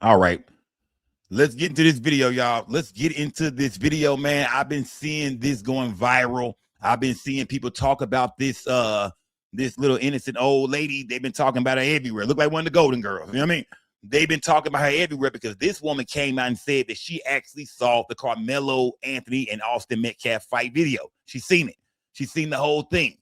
All right. Let's get into this video, y'all. Let's get into this video, man. I've been seeing this going viral. I've been seeing people talk about this this little innocent old lady. They've been talking about her everywhere. Look like one of the Golden Girls. You know what I mean? They've been talking about her everywhere because this woman came out and said that she actually saw the Karmelo Anthony and Austin Metcalf fight video. She's seen it. She's seen the whole thing.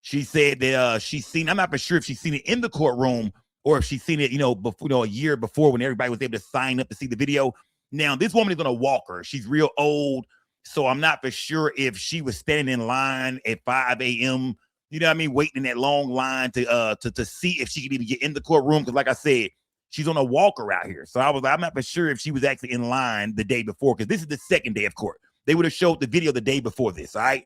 She said that she's seen, I'm not for sure if she's seen it in the courtroom or if she's seen it, before, a year before when everybody was able to sign up to see the video. Now, this woman is on a walker. She's real old. So I'm not for sure if she was standing in line at 5 a.m., you know what I mean, waiting in that long line to see if she could even get in the courtroom. Because like I said, she's on a walker out here. So I'm not for sure if she was actually in line the day before, because this is the second day of court. They would have showed the video the day before this, all right?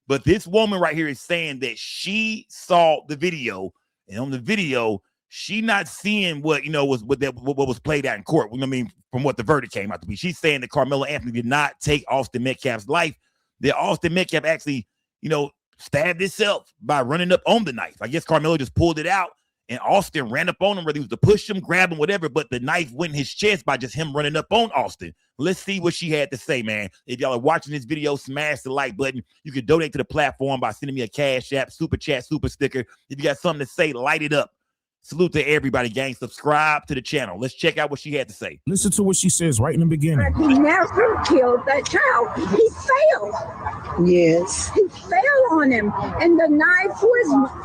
But this woman right here is saying that she saw the video, and on the video, she not seeing what was played out in court. You know what I mean, from what the verdict came out to be. She's saying that Karmelo Anthony did not take Austin Metcalf's life. That Austin Metcalf actually, stabbed himself by running up on the knife. I guess Karmelo just pulled it out, and Austin ran up on him, whether he was to push him, grab him, whatever, but the knife went in his chest by just him running up on Austin. Let's see what she had to say, man. If y'all are watching this video, smash the like button. You can donate to the platform by sending me a cash app, super chat, super sticker. If you got something to say, light it up. Salute to everybody, gang. Subscribe to the channel. Let's check out what she had to say. Listen to what she says right in the beginning. He never killed that child. He fell. Yes. He fell on him. And the knife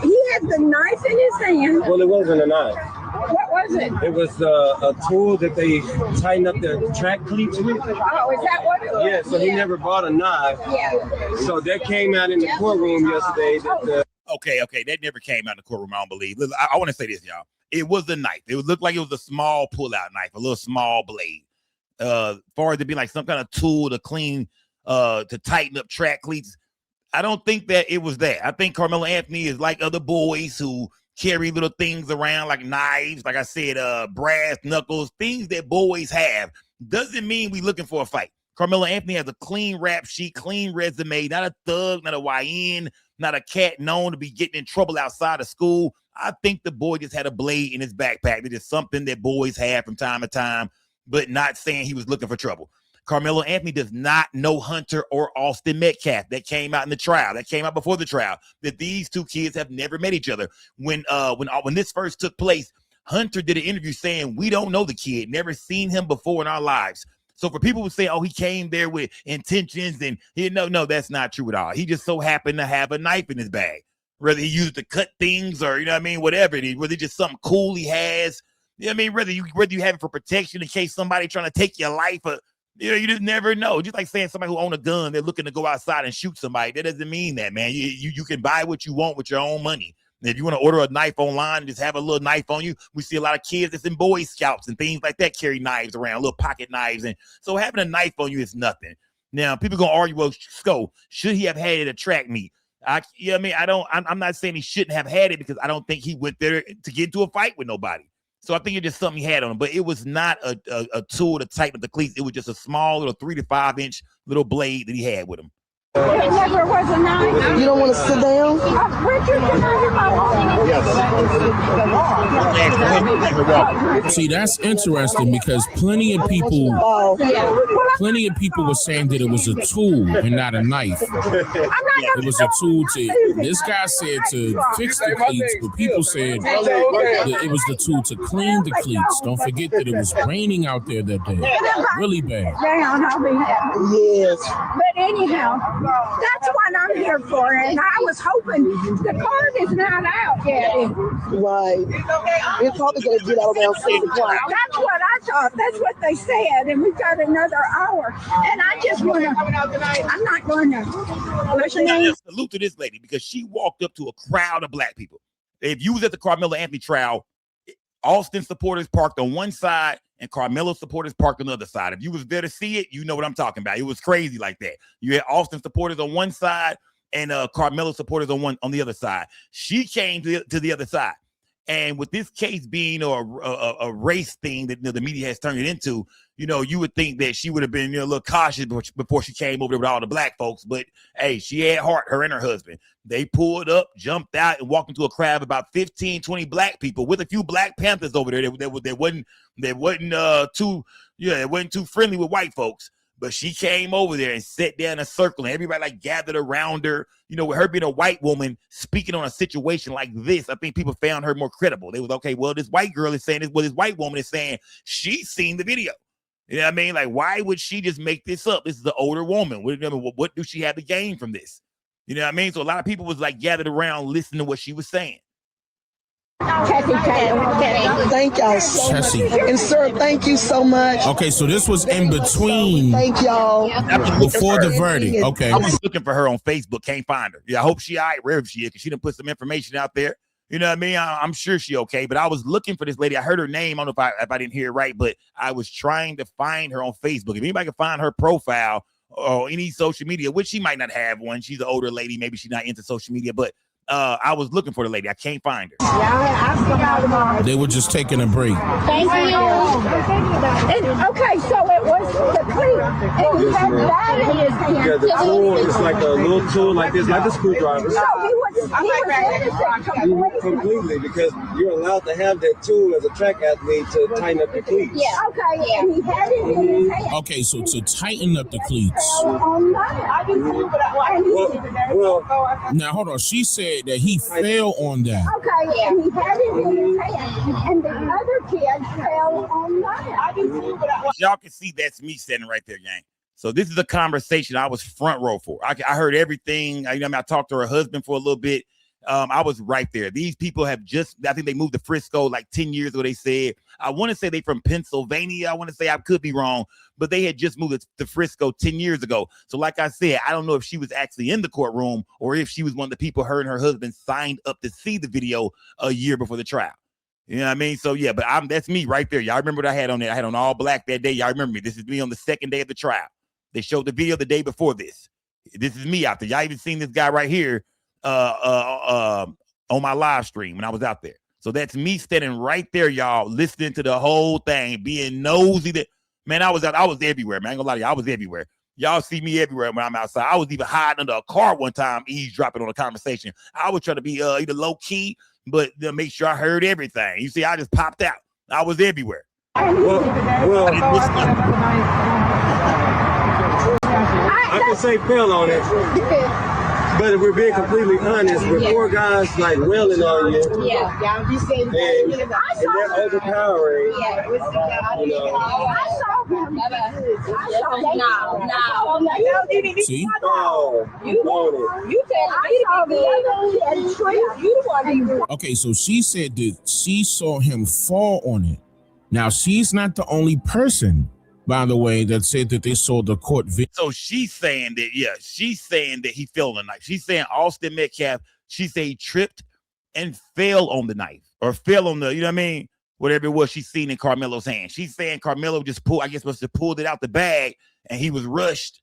he had the knife in his hand. Well, it wasn't a knife. What was it? It was a tool that they tighten up the track cleats with. Oh, is that what it was? Yeah, so he never bought a knife. Yeah. So that came out in the courtroom yesterday that Okay, that never came out in the courtroom, I don't believe. I want to say this, y'all. It was a knife. It looked like it was a small pull-out knife, a little small blade. For it to be like some kind of tool to clean, to tighten up track cleats. I don't think that it was that. I think Karmelo Anthony is like other boys who carry little things around like knives, like I said, brass knuckles, things that boys have. Doesn't mean we looking for a fight. Karmelo Anthony has a clean rap sheet, clean resume, not a thug, not a YN, not a cat known to be getting in trouble outside of school. I think the boy just had a blade in his backpack. It is something that boys have from time to time, but not saying he was looking for trouble. Karmelo Anthony does not know Hunter or Austin Metcalf. That came out in the trial. That came out before the trial, that these two kids have never met each other. When this first took place, Hunter did an interview saying, we don't know the kid, never seen him before in our lives. So for people who say, oh, he came there with intentions, and no, that's not true at all. He just so happened to have a knife in his bag. Whether he used it to cut things or, whatever it is, whether it's just something cool he has, whether you have it for protection in case somebody trying to take your life, or, you just never know. Just like saying somebody who own a gun, they're looking to go outside and shoot somebody. That doesn't mean that, man. You can buy what you want with your own money. If you want to order a knife online and just have a little knife on you, we see a lot of kids that's in Boy Scouts and things like that carry knives around, little pocket knives. And so having a knife on you is nothing. Now, people going to argue, well, Sco, should he have had it to track me? I'm not saying he shouldn't have had it, because I don't think he went there to get into a fight with nobody. So I think it's just something he had on him. But it was not a tool to tighten up the cleats. It was just a small little 3 to 5 inch little blade that he had with him. It never was a knife. You don't want to sit down? Richard, can I get my See, that's interesting, because plenty of people were saying that it was a tool and not a knife. It was a tool this guy said to fix the cleats, but people said that it was the tool to clean the cleats. Don't forget that it was raining out there that day. Really bad. Down, I'll be happy. Yes. But anyhow, that's what I'm here for, and I was hoping the card is not out yet. Right. It's probably going to get out around 6 o'clock. That's what I thought. That's what they said, and we've got another hour. And I just want to, I'm not going to. What's your name? Salute to this lady, because she walked up to a crowd of black people. If you was at the Karmelo Anthony trial, Austin supporters parked on one side and Karmelo supporters parked on the other side. If you was there to see it, you know what I'm talking about. It was crazy like that. You had Austin supporters on one side and Karmelo supporters on the other side. She came to the other side, And with this case being a race thing that the media has turned it into, you would think that she would have been a little cautious before she came over there with all the black folks. But hey, she had heart, her and her husband. They pulled up, jumped out, and walked into a crowd of about 15, 20 black people with a few Black Panthers over there that wasn't too friendly with white folks. But she came over there and sat down in a circle, and everybody like gathered around her. With her being a white woman speaking on a situation like this, I think people found her more credible. They was, okay, well, this white girl is saying this, well, this white woman is saying she's seen the video. You know what I mean? Like, why would she just make this up? This is an older woman. What do she have to gain from this? You know what I mean? So a lot of people was like gathered around listening to what she was saying. Thank y'all so much. And sir, thank you so much. Okay, so this was in between. Thank y'all. Before the verdict. Okay. I was looking for her on Facebook. Can't find her. Yeah, I hope she all right, wherever she is, because she done put some information out there. You know what I mean? I'm sure she okay, but I was looking for this lady. I heard her name. I don't know if I didn't hear it right, but I was trying to find her on Facebook. If anybody can find her profile or any social media, which she might not have one. She's an older lady. Maybe she's not into social media, but I was looking for the lady. I can't find her. They were just taking a break. Thank you. Okay, so it was the cleat, and he had that in his hand. Yeah, the tool is like a little tool like this, like a screwdriver. So he was innocent Completely, because you're allowed to have that tool as a track athlete to tighten up the cleats. Yeah, okay, and he had it in his hand. Okay, so to tighten up the cleats. Well, Now, hold on. She said that he fell on that. Okay, and he had it in his hand, and the other kid fell on that. Y'all can see that's me standing right there, gang. So this is a conversation I was front row for. I heard everything. I talked to her husband for a little bit. I was right there. These people have I think they moved to Frisco like 10 years ago, they said. I want to say they from Pennsylvania. I want to say, I could be wrong, but they had just moved to Frisco 10 years ago. So like I said, I don't know if she was actually in the courtroom or if she was one of the people her and her husband signed up to see the video a year before the trial. You know what I mean? So yeah, but that's me right there. Y'all remember what I had on there? I had on all black that day. Y'all remember me. This is me on the second day of the trial. They showed the video the day before this. This is me out there. Y'all even seen this guy right here on my live stream when I was out there. So that's me standing right there, y'all, listening to the whole thing, being nosy. Man, I was everywhere, man. I ain't gonna lie to you, I was everywhere. Y'all see me everywhere when I'm outside. I was even hiding under a car one time, eavesdropping on a conversation. I was trying to be either low key, but to make sure I heard everything. You see, I just popped out. I was everywhere. Well, I can say fell on it. But if we're being completely honest, with four guys like wailing on you, and they're overpowering, See? oh, you want it. Okay, so she said that she saw him fall on it. Now, she's not the only person, by the way, that said that they saw the court video. So she's saying that he fell on the knife. She's saying Austin Metcalf, she said he tripped and fell on the knife or fell on the, you know what I mean? Whatever it was she's seen in Karmelo's hand. She's saying Karmelo just must have pulled it out the bag and he was rushed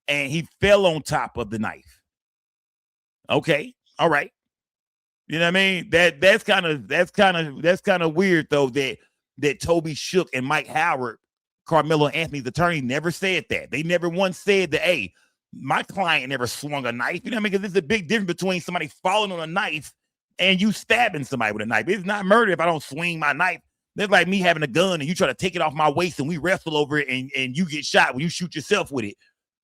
and he fell on top of the knife. Okay. All right. You know what I mean? That's kind of weird though, that Toby Shook and Mike Howard, Carmelo Anthony's attorney, never said that. They never once said that, hey, my client never swung a knife. You know what I mean? Because there's a big difference between somebody falling on a knife and you stabbing somebody with a knife. It's not murder if I don't swing my knife. That's like me having a gun and you try to take it off my waist and we wrestle over it and you get shot when you shoot yourself with it.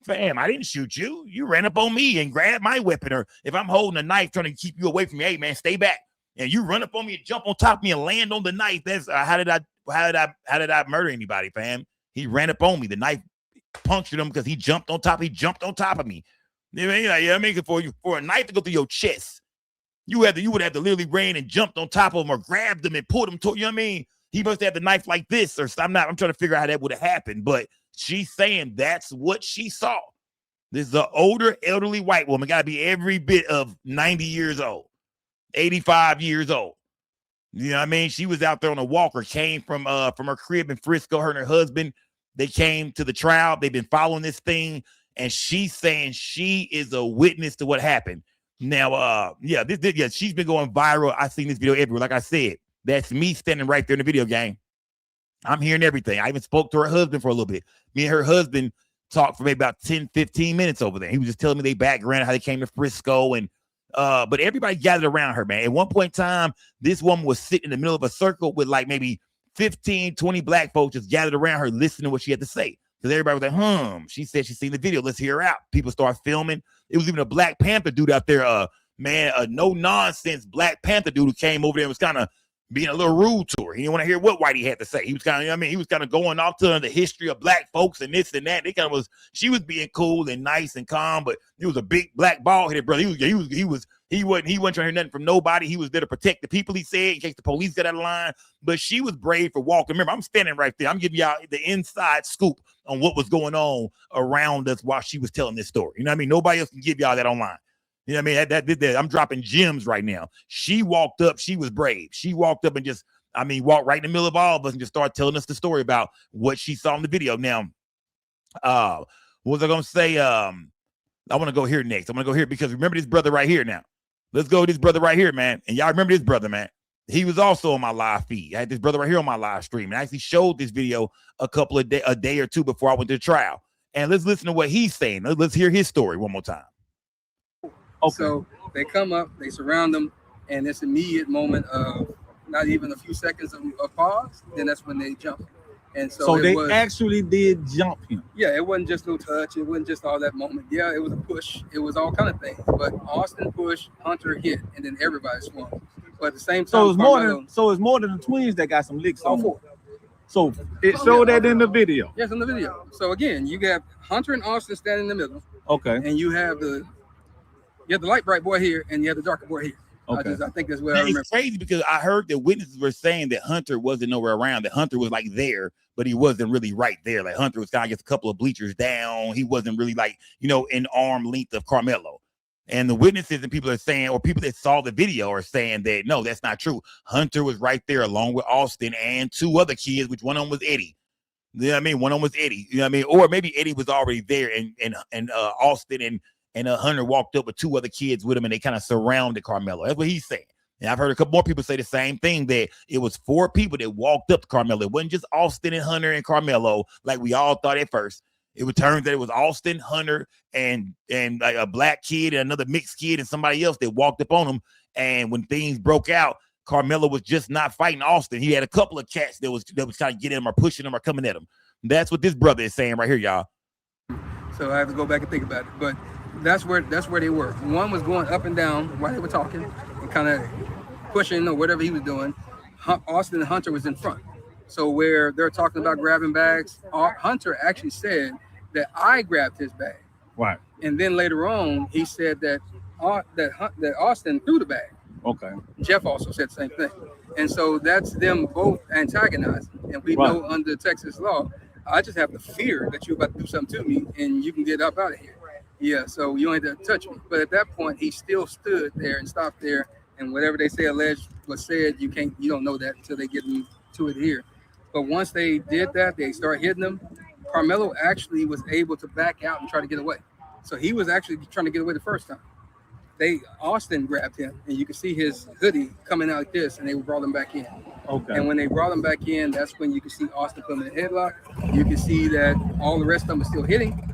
Fam, I didn't shoot you. You ran up on me and grabbed my weapon. Or if I'm holding a knife trying to keep you away from me, hey, man, stay back. And you run up on me and jump on top of me and land on the knife. That's how did I murder anybody, fam? He ran up on me. The knife punctured him because he jumped on top. He jumped on top of me. You know, I mean, for a knife to go through your chest, you would have to literally ran and jumped on top of him or grabbed him and pulled him. You know what I mean? He must have the knife like this, or I'm trying to figure out how that would have happened. But she's saying that's what she saw. This is an older, elderly white woman. Got to be every bit of 90 years old, 85 years old. You know what I mean? She was out there on a walker, came from her crib in Frisco, her and her husband. They came to the trial. They've been following this thing, and she's saying she is a witness to what happened. Now, she's been going viral. I've seen this video everywhere. Like I said, That's me standing right there in the video game. I'm hearing everything. I even spoke to her husband for a little bit. Me and her husband talked for maybe about 10, 15 minutes over there. He was just telling me their background, how they came to Frisco. And but everybody gathered around her, man. At one point in time, this woman was sitting in the middle of a circle with like maybe 15, 20 black folks just gathered around her listening to what she had to say. Because everybody was like, she said she's seen the video. Let's hear her out. People start filming. It was even a Black Panther dude out there, a no-nonsense Black Panther dude who came over there and was kind of being a little rude to her. He didn't want to hear what Whitey had to say. He was kind of, he was kind of going off to the history of black folks and this and that. She was being cool and nice and calm, but he was a big black bald-headed brother. He wasn't trying to hear nothing from nobody. He was there to protect the people, he said, in case the police got out of line. But she was brave for walking. Remember, I'm standing right there. I'm giving y'all the inside scoop on what was going on around us while she was telling this story. You know what I mean? Nobody else can give y'all that online. You know what I mean? That I'm dropping gems right now. She walked up. She was brave. She walked up and just, walked right in the middle of all of us and just started telling us the story about what she saw in the video. Now, what was I going to say? I want to go here next. I'm going to go here because remember this brother right here now. Let's go with this brother right here, man. And y'all remember this brother, man. He was also on my live feed. I had this brother right here on my live stream. And I actually showed this video a day or two before I went to the trial. And let's listen to what he's saying. Let's hear his story one more time. Okay. So they come up, they surround them, and this immediate moment of not even a few seconds of pause, then that's when they jump. And so they actually did jump him. Yeah, it wasn't just no touch. It wasn't just all that moment. Yeah, it was a push. It was all kind of things. But Austin pushed, Hunter hit, and then everybody swung. But at the same time, so it's more than the twins that got some licks on. Four. So it showed that in the video. Yes, in the video. So again, you got Hunter and Austin standing in the middle. Okay. And you have the light bright boy here, and you have the darker boy here. Okay. I think that's what I remember. It's crazy because I heard that witnesses were saying that Hunter wasn't nowhere around, that Hunter was like there, but he wasn't really right there. Like Hunter was kind of just a couple of bleachers down. He wasn't really like, in arm length of Karmelo. And the witnesses and people are saying, or people that saw the video are saying that, no, that's not true. Hunter was right there along with Austin and two other kids, which one of them was Eddie. You know what I mean? One of them was Eddie. You know what I mean? Or maybe Eddie was already there and Austin and Hunter walked up with two other kids with him and they kind of surrounded Karmelo. That's what he's saying. And I've heard a couple more people say the same thing, that it was four people that walked up to Karmelo. It wasn't just Austin and Hunter and Karmelo like we all thought at first. It would turn that it was Austin, Hunter, and like a black kid and another mixed kid and somebody else that walked up on him. And when things broke out, Karmelo was just not fighting Austin. He had a couple of cats that was kind of getting him or pushing him or coming at him. That's what this brother is saying right here, y'all. So I have to go back and think about it. But that's where they were. One was going up and down while they were talking and kind of pushing or whatever he was doing. Austin and Hunter was in front. So where they're talking about grabbing bags, Hunter actually said that I grabbed his bag. Right. And then later on, he said that Austin threw the bag. Okay. Jeff also said the same thing. And so that's them both antagonizing. And we know under Texas law, I just have the fear that you're about to do something to me and you can get up out of here. Yeah, so you don't have to touch me. But at that point, he still stood there and stopped there. And whatever they say alleged was said, you don't know that until they get to it here. But once they did that, they start hitting them. Karmelo actually was able to back out and try to get away. So he was actually trying to get away the first time. Austin grabbed him, and you can see his hoodie coming out like this, and they brought him back in. Okay. And when they brought him back in, that's when you can see Austin put him in a headlock. You can see that all the rest of them are still hitting.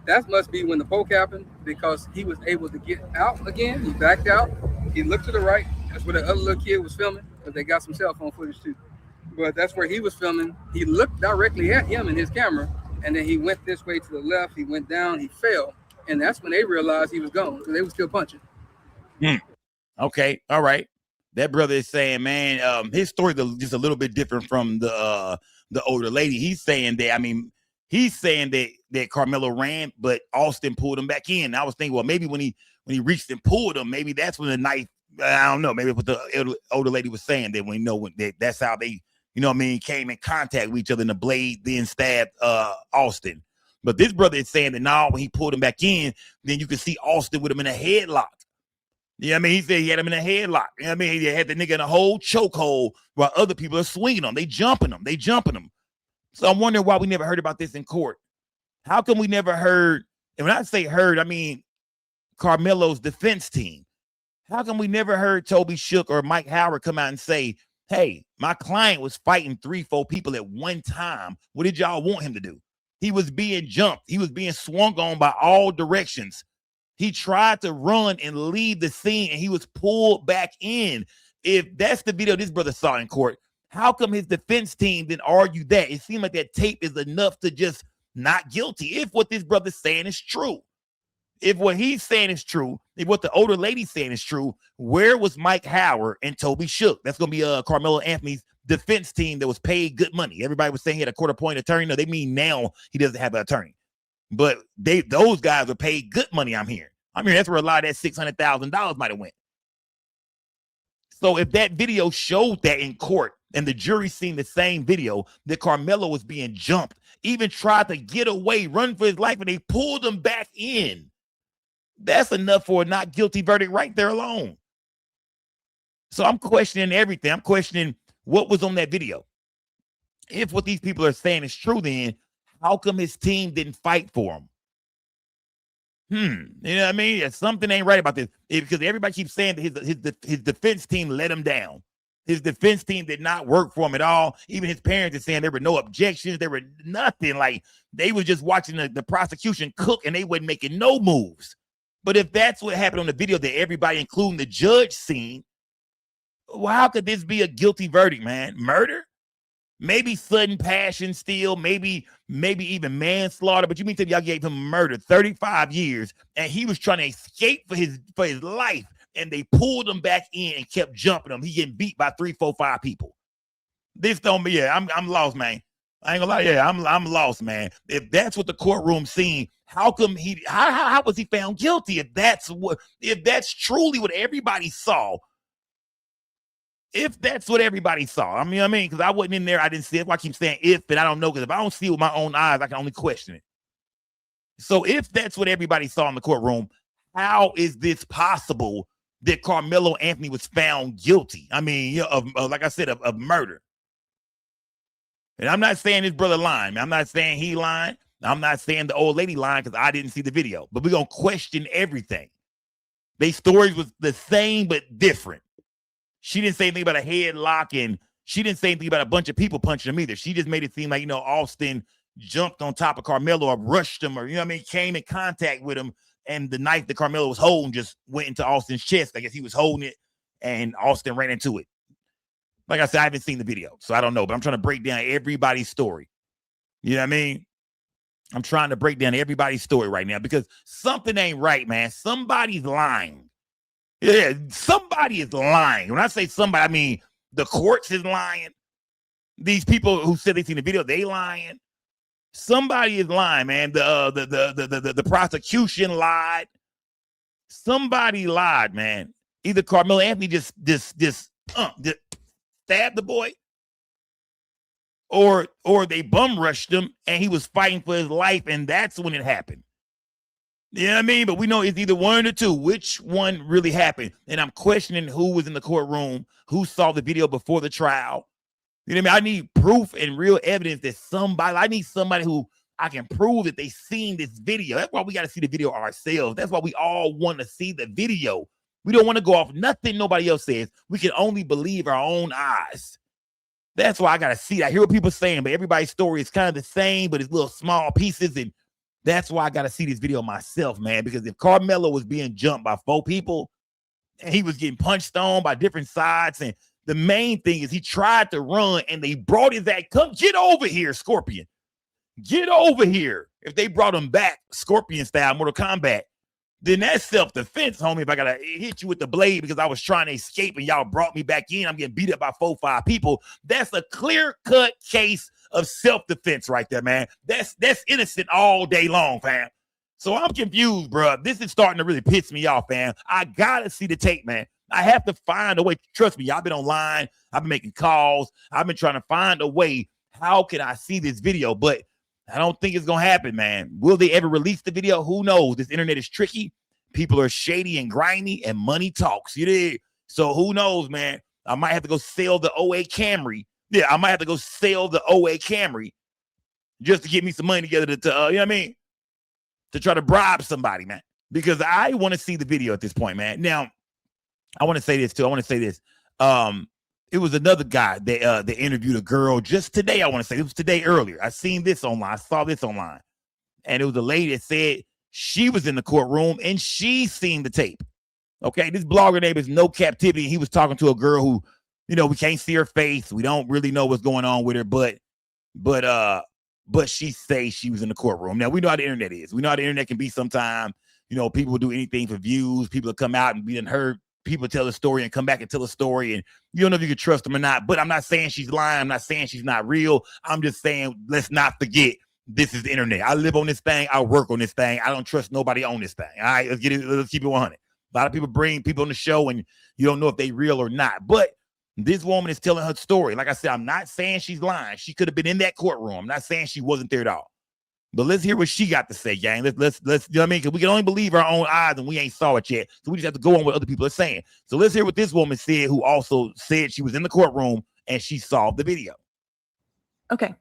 That must be when the poke happened, because he was able to get out again. He backed out. He looked to the right. That's where the other little kid was filming, because they got some cell phone footage too. But that's where he was filming. He looked directly at him in his camera, and then he went this way to the left. He went down. He fell. And that's when they realized he was gone, because they were still punching. Okay. All right. That brother is saying, man, his story is just a little bit different from the older lady. He's saying that, that Karmelo ran, but Austin pulled him back in. I was thinking, well, maybe when he reached and pulled him, maybe that's when the knife, I don't know, maybe what the older lady was saying, that that's how they, came in contact with each other, and the blade then stabbed Austin. But this brother is saying that now when he pulled him back in, then you can see Austin with him in a headlock. You know what I mean? He said he had him in a headlock. You know what I mean? He had the nigga in a whole chokehold while other people are swinging him. They jumping him. So I'm wondering why we never heard about this in court. How come we never heard, and when I say heard, I mean Karmelo's defense team. How come we never heard Toby Shook or Mike Howard come out and say, hey, my client was fighting 3-4 people at one time. What did y'all want him to do? He was being jumped. He was being swung on by all directions. He tried to run and leave the scene, and he was pulled back in. If that's the video this brother saw in court, how come his defense team didn't argue that? It seemed like that tape is enough to just not guilty. If what this brother's saying is true, if what he's saying is true, if what the older lady's saying is true, where was Mike Howard and Toby Shook? That's going to be Carmelo Anthony's defense team that was paid good money. Everybody was saying he had a quarter-point attorney. No, they mean now he doesn't have an attorney. But those guys were paid good money, I'm hearing. That's where a lot of that $600,000 might have went. So if that video showed that in court and the jury seen the same video, that Karmelo was being jumped, even tried to get away, run for his life, and they pulled him back in, that's enough for a not guilty verdict right there alone. So I'm questioning everything. I'm questioning what was on that video. If what these people are saying is true, then how come his team didn't fight for him? You know what I mean? Something ain't right about this. Because everybody keeps saying that his defense team let him down. His defense team did not work for him at all. Even his parents are saying there were no objections. There were nothing. Like, they were just watching the prosecution cook, and they wasn't making no moves. But if that's what happened on the video that everybody, including the judge, seen, well, how could this be a guilty verdict, man? Murder? Maybe sudden passion still, maybe even manslaughter. But you mean to me y'all gave him murder, 35 years, and he was trying to escape for his life, and they pulled him back in and kept jumping him. He getting beat by 3, 4, 5 people. This don't mean, I'm lost, man. I ain't gonna lie, I'm lost, man. If that's what the courtroom seen, how come how was he found guilty? If that's truly what everybody saw. If that's what everybody saw, because I wasn't in there, I didn't see it. I keep saying if, and I don't know, because if I don't see it with my own eyes, I can only question it. So if that's what everybody saw in the courtroom, how is this possible that Carmelo Anthony was found guilty? Of like I said, of murder. And I'm not saying his brother lying. I'm not saying he lying. I'm not saying the old lady lying because I didn't see the video. But we're going to question everything. Their stories was the same but different. She didn't say anything about a headlock, and she didn't say anything about a bunch of people punching him either. She just made it seem like, Austin jumped on top of Karmelo or rushed him or, came in contact with him, and the knife that Karmelo was holding just went into Austin's chest. I guess he was holding it, and Austin ran into it. Like I said, I haven't seen the video, so I don't know, but I'm trying to break down everybody's story. You know what I mean? I'm trying to break down everybody's story right now because something ain't right, man. Somebody's lying. Yeah, somebody is lying. When I say somebody, I mean the courts is lying. These people who said they seen the video, they lying. Somebody is lying, man. The prosecution lied. Somebody lied, man. Either Carmelo Anthony just stabbed the boy, or they bum rushed him and he was fighting for his life, and that's when it happened. You know what I mean? But we know it's either one or the two. Which one really happened? And I'm questioning who was in the courtroom, who saw the video before the trial. You know what I mean? I need proof and real evidence that I need somebody who I can prove that they seen this video. That's why we got to see the video ourselves. That's why we all want to see the video. We don't want to go off nothing nobody else says. We can only believe our own eyes. That's why I got to see it. I hear what people saying, but everybody's story is kind of the same, but it's little small pieces, and that's why I got to see this video myself, man, because if Karmelo was being jumped by 4 people and he was getting punched on by different sides, and the main thing is he tried to run and they brought his ass, come get over here, Scorpion. Get over here. If they brought him back, Scorpion style, Mortal Kombat, then that's self-defense, homie. If I got to hit you with the blade because I was trying to escape and y'all brought me back in, I'm getting beat up by 4, 5 people. That's a clear-cut case of self-defense right there, man. That's innocent all day long, fam. So I'm confused, bro. This is starting to really piss me off, fam. I gotta see the tape, man. I have to find a way. Trust me, y'all been online. I've been making calls. I've been trying to find a way. How can I see this video? But I don't think it's gonna happen, man. Will they ever release the video? Who knows? This internet is tricky. People are shady and grimy, and money talks. You did. So who knows, man? I might have to go sell the OA Camry. Yeah, I might have to go sell the OA Camry just to get me some money together to you know what I mean? To try to bribe somebody, man. Because I want to see the video at this point, man. Now, I want to say this too. I want to say this. it was another guy that interviewed a girl just today. I want to say it was today earlier. I seen this online. I saw this online, and it was a lady that said she was in the courtroom and she seen the tape. Okay, this blogger name is No Captivity. He was talking to a girl who, we can't see her face. We don't really know what's going on with her, but she says she was in the courtroom. Now we know how the internet is. We know how the internet can be sometimes. People will do anything for views. People will come out and be heard people tell a story and come back and tell a story, and you don't know if you can trust them or not. But I'm not saying she's lying. I'm not saying she's not real. I'm just saying let's not forget this is the internet. I live on this thing. I work on this thing. I don't trust nobody on this thing. All right, let's keep it 100. A lot of people bring people on the show and you don't know if they real or not. But this woman is telling her story. Like I said, I'm not saying she's lying. She could have been in that courtroom. I'm not saying she wasn't there at all. But let's hear what she got to say, gang. Let's you know what I mean? Because we can only believe our own eyes and we ain't saw it yet. So we just have to go on what other people are saying. So let's hear what this woman said, who also said she was in the courtroom and she saw the video. Okay.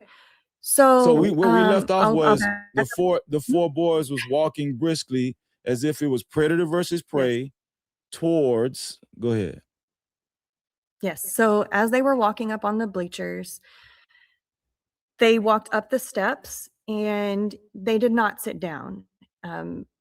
So where we left off was the four boys was walking briskly as if it was predator versus prey towards. Go ahead. Yes. So as they were walking up on the bleachers, they walked up the steps and they did not sit down.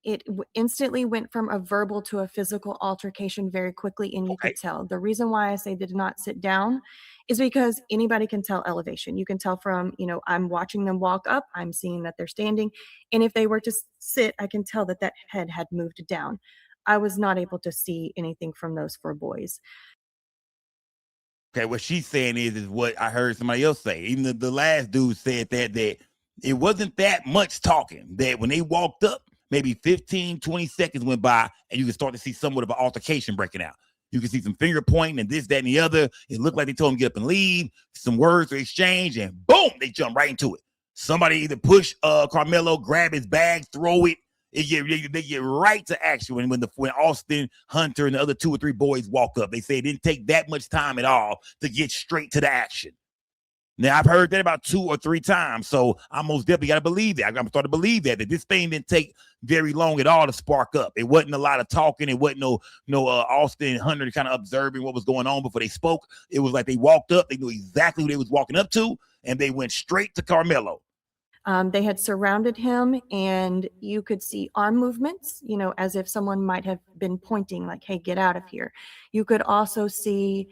It instantly went from a verbal to a physical altercation very quickly, and you could tell. The reason why I say they did not sit down is because anybody can tell elevation. You can tell from, I'm watching them walk up, I'm seeing that they're standing, and if they were to sit, I can tell that head had moved down. I was not able to see anything from those four boys. Okay, what she's saying is what I heard somebody else say. Even the last dude said that it wasn't that much talking, that when they walked up, maybe 15, 20 seconds went by and you can start to see somewhat of an altercation breaking out. You can see some finger pointing and this, that, and the other. It looked like they told him to get up and leave. Some words were exchanged and boom, they jump right into it. Somebody either push Karmelo, grab his bag, throw it. They get right to action when Austin, Hunter, and the other 2 or 3 boys walk up. They say it didn't take that much time at all to get straight to the action. Now, I've heard that about 2 or 3 times, so I most definitely got to believe that. I'm starting to believe that this thing didn't take very long at all to spark up. It wasn't a lot of talking. It wasn't no Austin and Hunter kind of observing what was going on before they spoke. It was like they walked up. They knew exactly who they was walking up to, and they went straight to Karmelo. They had surrounded him, and you could see arm movements, as if someone might have been pointing like, hey, get out of here. You could also see,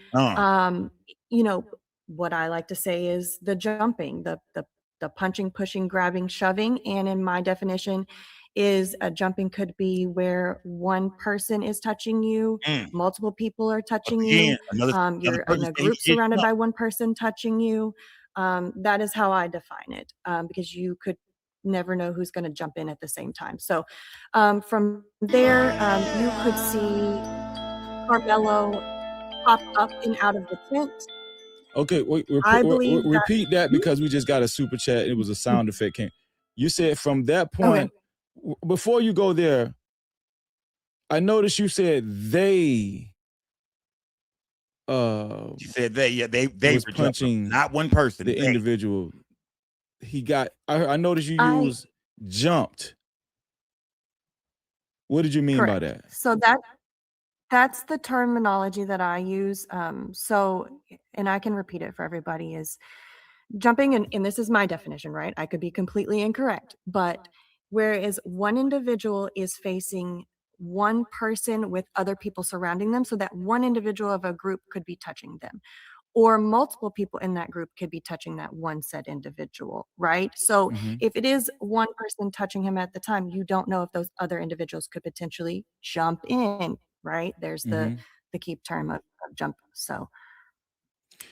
what I like to say is the jumping, the punching, pushing, grabbing, shoving. And in my definition is a jumping could be where one person is touching you, multiple people are touching you. You're in a group surrounded by one person touching you. That is how I define it, because you could never know who's going to jump in at the same time. So from there, you could see Karmelo pop up and out of the tent. Okay, repeat that because we just got a super chat. It was a sound effect. You said from that point, before you go there, I noticed you said they. You said they was were punching, not one person. The individual. He got. I noticed you used jumped. What did you mean by that? So that's the terminology that I use. And I can repeat it for everybody, is jumping, and this is my definition, right? I could be completely incorrect, but whereas one individual is facing one person with other people surrounding them, so that one individual of a group could be touching them, or multiple people in that group could be touching that one said individual, right? So if it is one person touching him at the time, you don't know if those other individuals could potentially jump in, right? There's the key term of jump.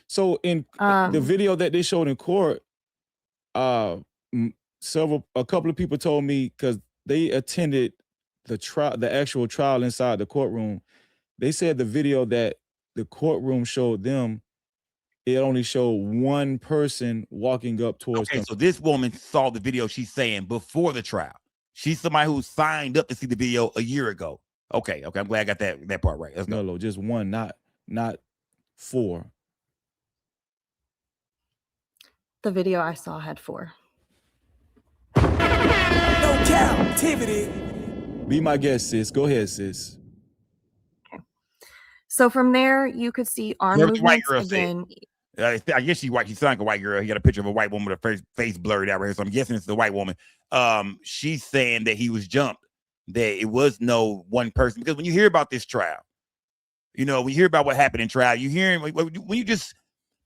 So in the video that they showed in court, a couple of people told me, because they attended the actual trial inside the courtroom, they said the video that the courtroom showed them, it only showed one person walking up towards them. So this woman saw the video, she's saying, before the trial. She's somebody who signed up to see the video a year ago. Okay, I'm glad I got that part right. Let's go. No, just one, not 4. The video I saw had 4. No captivity. Be my guest, sis. Go ahead, sis. Okay. So from there, you could see arm Whoever the white movements girl said. again. I guess she's white. She sounds like a white girl. He got a picture of a white woman with her face blurred out right here. So I'm guessing it's the white woman. She's saying that he was jumped, that it was no one person. Because when you hear about this trial, you know, when you hear about what happened in trial, you hearing when you just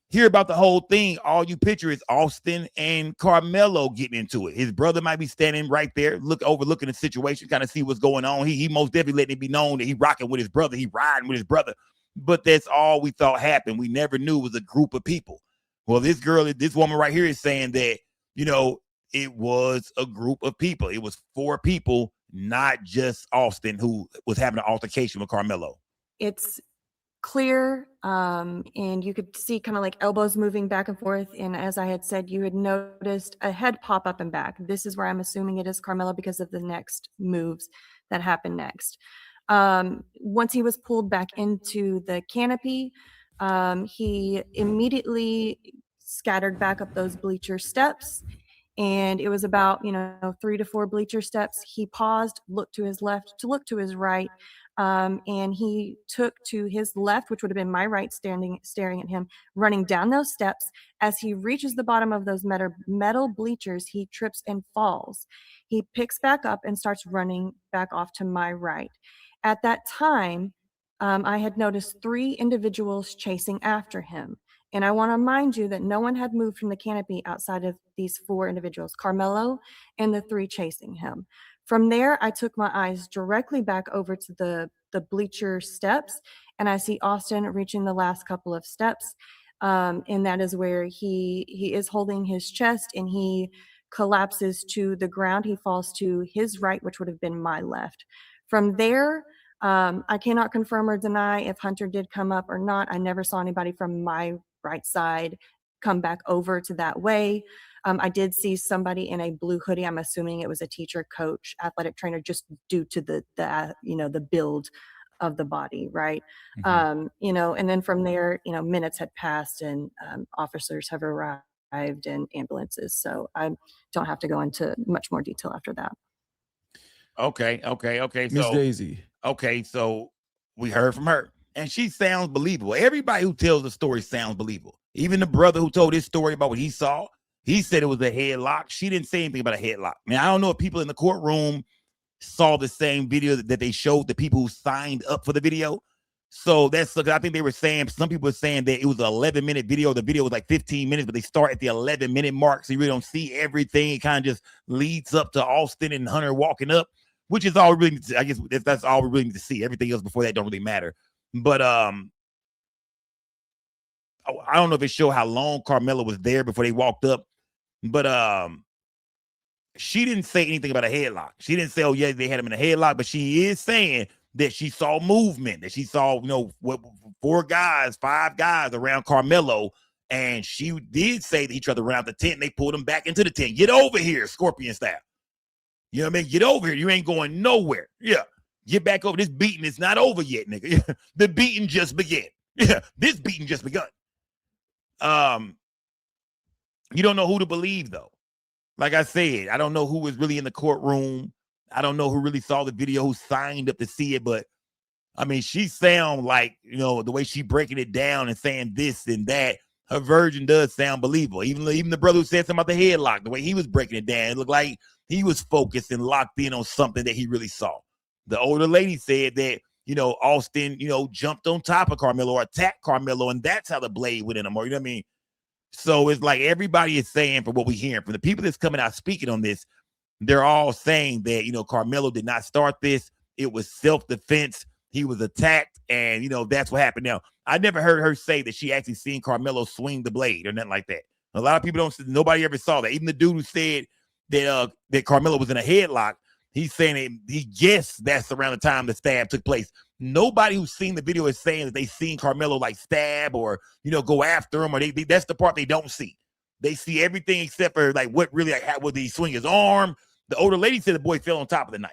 hear about the whole thing, all you picture is Austin and Karmelo getting into it. His brother might be standing right there, overlooking the situation, kind of see what's going on. He most definitely letting it be known that he rocking with his brother, he riding with his brother. But that's all we thought happened. We never knew it was a group of people. Well, this woman right here is saying that, you know, it was a group of people. It was 4 people, not just Austin, who was having an altercation with Karmelo. It's clear, and you could see kind of like elbows moving back and forth. And as I had said, you had noticed a head pop up and back. This is where I'm assuming it is Karmelo because of the next moves that happened next. Once he was pulled back into the canopy, he immediately scattered back up those bleacher steps. And it was about, 3 to 4 bleacher steps. He paused, looked to his left, to look to his right, and he took to his left, which would have been my right, staring at him, running down those steps. As he reaches the bottom of those metal bleachers, he trips and falls. He picks back up and starts running back off to my right. At that time, I had noticed 3 individuals chasing after him. And I want to remind you that no one had moved from the canopy outside of these 4 individuals, Karmelo and the 3 chasing him. From there, I took my eyes directly back over to the bleacher steps, and I see Austin reaching the last couple of steps. And that is where he is holding his chest, and he collapses to the ground. He falls to his right, which would have been my left. From there, I cannot confirm or deny if Hunter did come up or not. I never saw anybody from my right side come back over to that way. I did see somebody in a blue hoodie. I'm assuming it was a teacher, coach, athletic trainer, just due to the build of the body, right? Mhm. And then from there, minutes had passed and officers have arrived and ambulances. So I don't have to go into much more detail after that. Okay. Miss Daisy. Okay, so we heard from her, and she sounds believable. Everybody who tells the story sounds believable. Even the brother who told his story about what he saw, he said it was a headlock. She didn't say anything about a headlock. Now, I don't know if people in the courtroom saw the same video that they showed the people who signed up for the video. So that's, I think they were saying, some people were saying that it was an 11-minute video. The video was like 15 minutes, but they start at the 11-minute mark. So you really don't see everything. It kind of just leads up to Austin and Hunter walking up, which is all we really need to, I guess that's all we really need to see. Everything else before that don't really matter. But I don't know if it showed how long Karmelo was there before they walked up. But she didn't say anything about a headlock. She didn't say, oh yeah, they had him in a headlock, but she is saying that she saw movement, that she saw, 5 guys around Karmelo. And she did say that he tried to run out the tent and they pulled him back into the tent. Get over here, Scorpion style. You know what I mean? Get over here. You ain't going nowhere. Yeah. Get back over. This beating is not over yet, nigga. The beating just began. Yeah. This beating just begun. You don't know who to believe, though. Like I said, I don't know who was really in the courtroom. I don't know who really saw the video, who signed up to see it. But, I mean, she sound like, the way she breaking it down and saying this and that, her version does sound believable. Even the brother who said something about the headlock, the way he was breaking it down, it looked like he was focused and locked in on something that he really saw. The older lady said that, Austin, jumped on top of Karmelo or attacked Karmelo, and that's how the blade went in him. Or, you know what I mean? So it's like everybody is saying, from what we're hearing, from the people that's coming out speaking on this, they're all saying that, Karmelo did not start this. It was self-defense. He was attacked, and, that's what happened. Now, I never heard her say that she actually seen Karmelo swing the blade or nothing like that. A lot of people nobody ever saw that. Even the dude who said that Karmelo was in a headlock, he's saying that he guessed that's around the time the stab took place. Nobody who's seen the video is saying that they seen Karmelo like stab or, go after him, or that's the part they don't see. They see everything except for like what really, like, would he swing his arm? The older lady said the boy fell on top of the knife.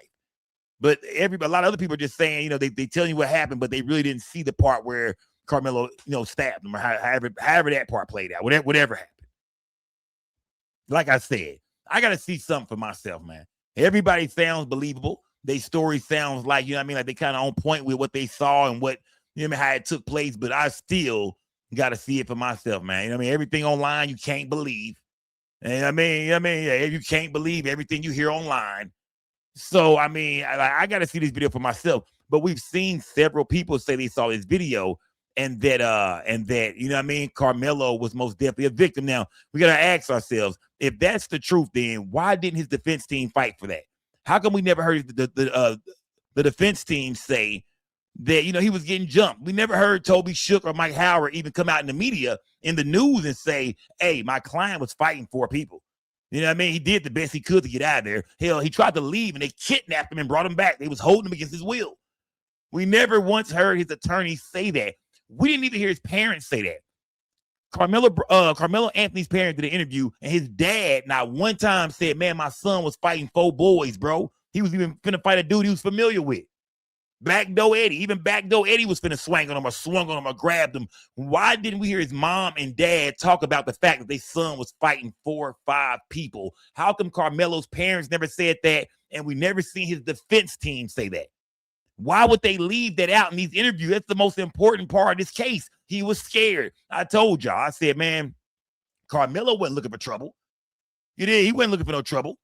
But a lot of other people are just saying, they tell you what happened, but they really didn't see the part where Karmelo, stabbed him, or however that part played out, whatever happened. Like I said, I got to see something for myself, man. Everybody sounds believable. Their story sounds like, like they kind of on point with what they saw and what, You know what I mean, how it took place, but I still got to see it for myself, man. You know what I mean? Everything online you can't believe. And yeah, you can't believe everything you hear online. So, I mean, I got to see this video for myself. But we've seen several people say they saw this video and that, you know what I mean, Karmelo was most definitely a victim. Now, we got to ask ourselves, if that's the truth, then why didn't his defense team fight for that? How come we never heard the defense team say that, you know, he was getting jumped? We never heard Toby Shook or Mike Howard even come out in the media, in the news, and say, hey, my client was fighting 4 people. You know what I mean? He did the best he could to get out of there. Hell, he tried to leave, and they kidnapped him and brought him back. They was holding him against his will. We never once heard his attorney say that. We didn't even hear his parents say that. Karmelo Anthony's parents did an interview, and his dad not one time said, man, my son was fighting 4 boys, bro. He was even finna fight a dude he was familiar with. Backdoor Eddie. Even Backdoor Eddie was finna swing on him or swung on him or grabbed him. Why didn't we hear his mom and dad talk about the fact that their son was fighting 4 or 5 people? How come Karmelo's parents never said that, and we never seen his defense team say that? Why would they leave that out in these interviews? That's the most important part of this case. He was scared. I told y'all. I said, man, Karmelo wasn't looking for trouble. He wasn't looking for no trouble.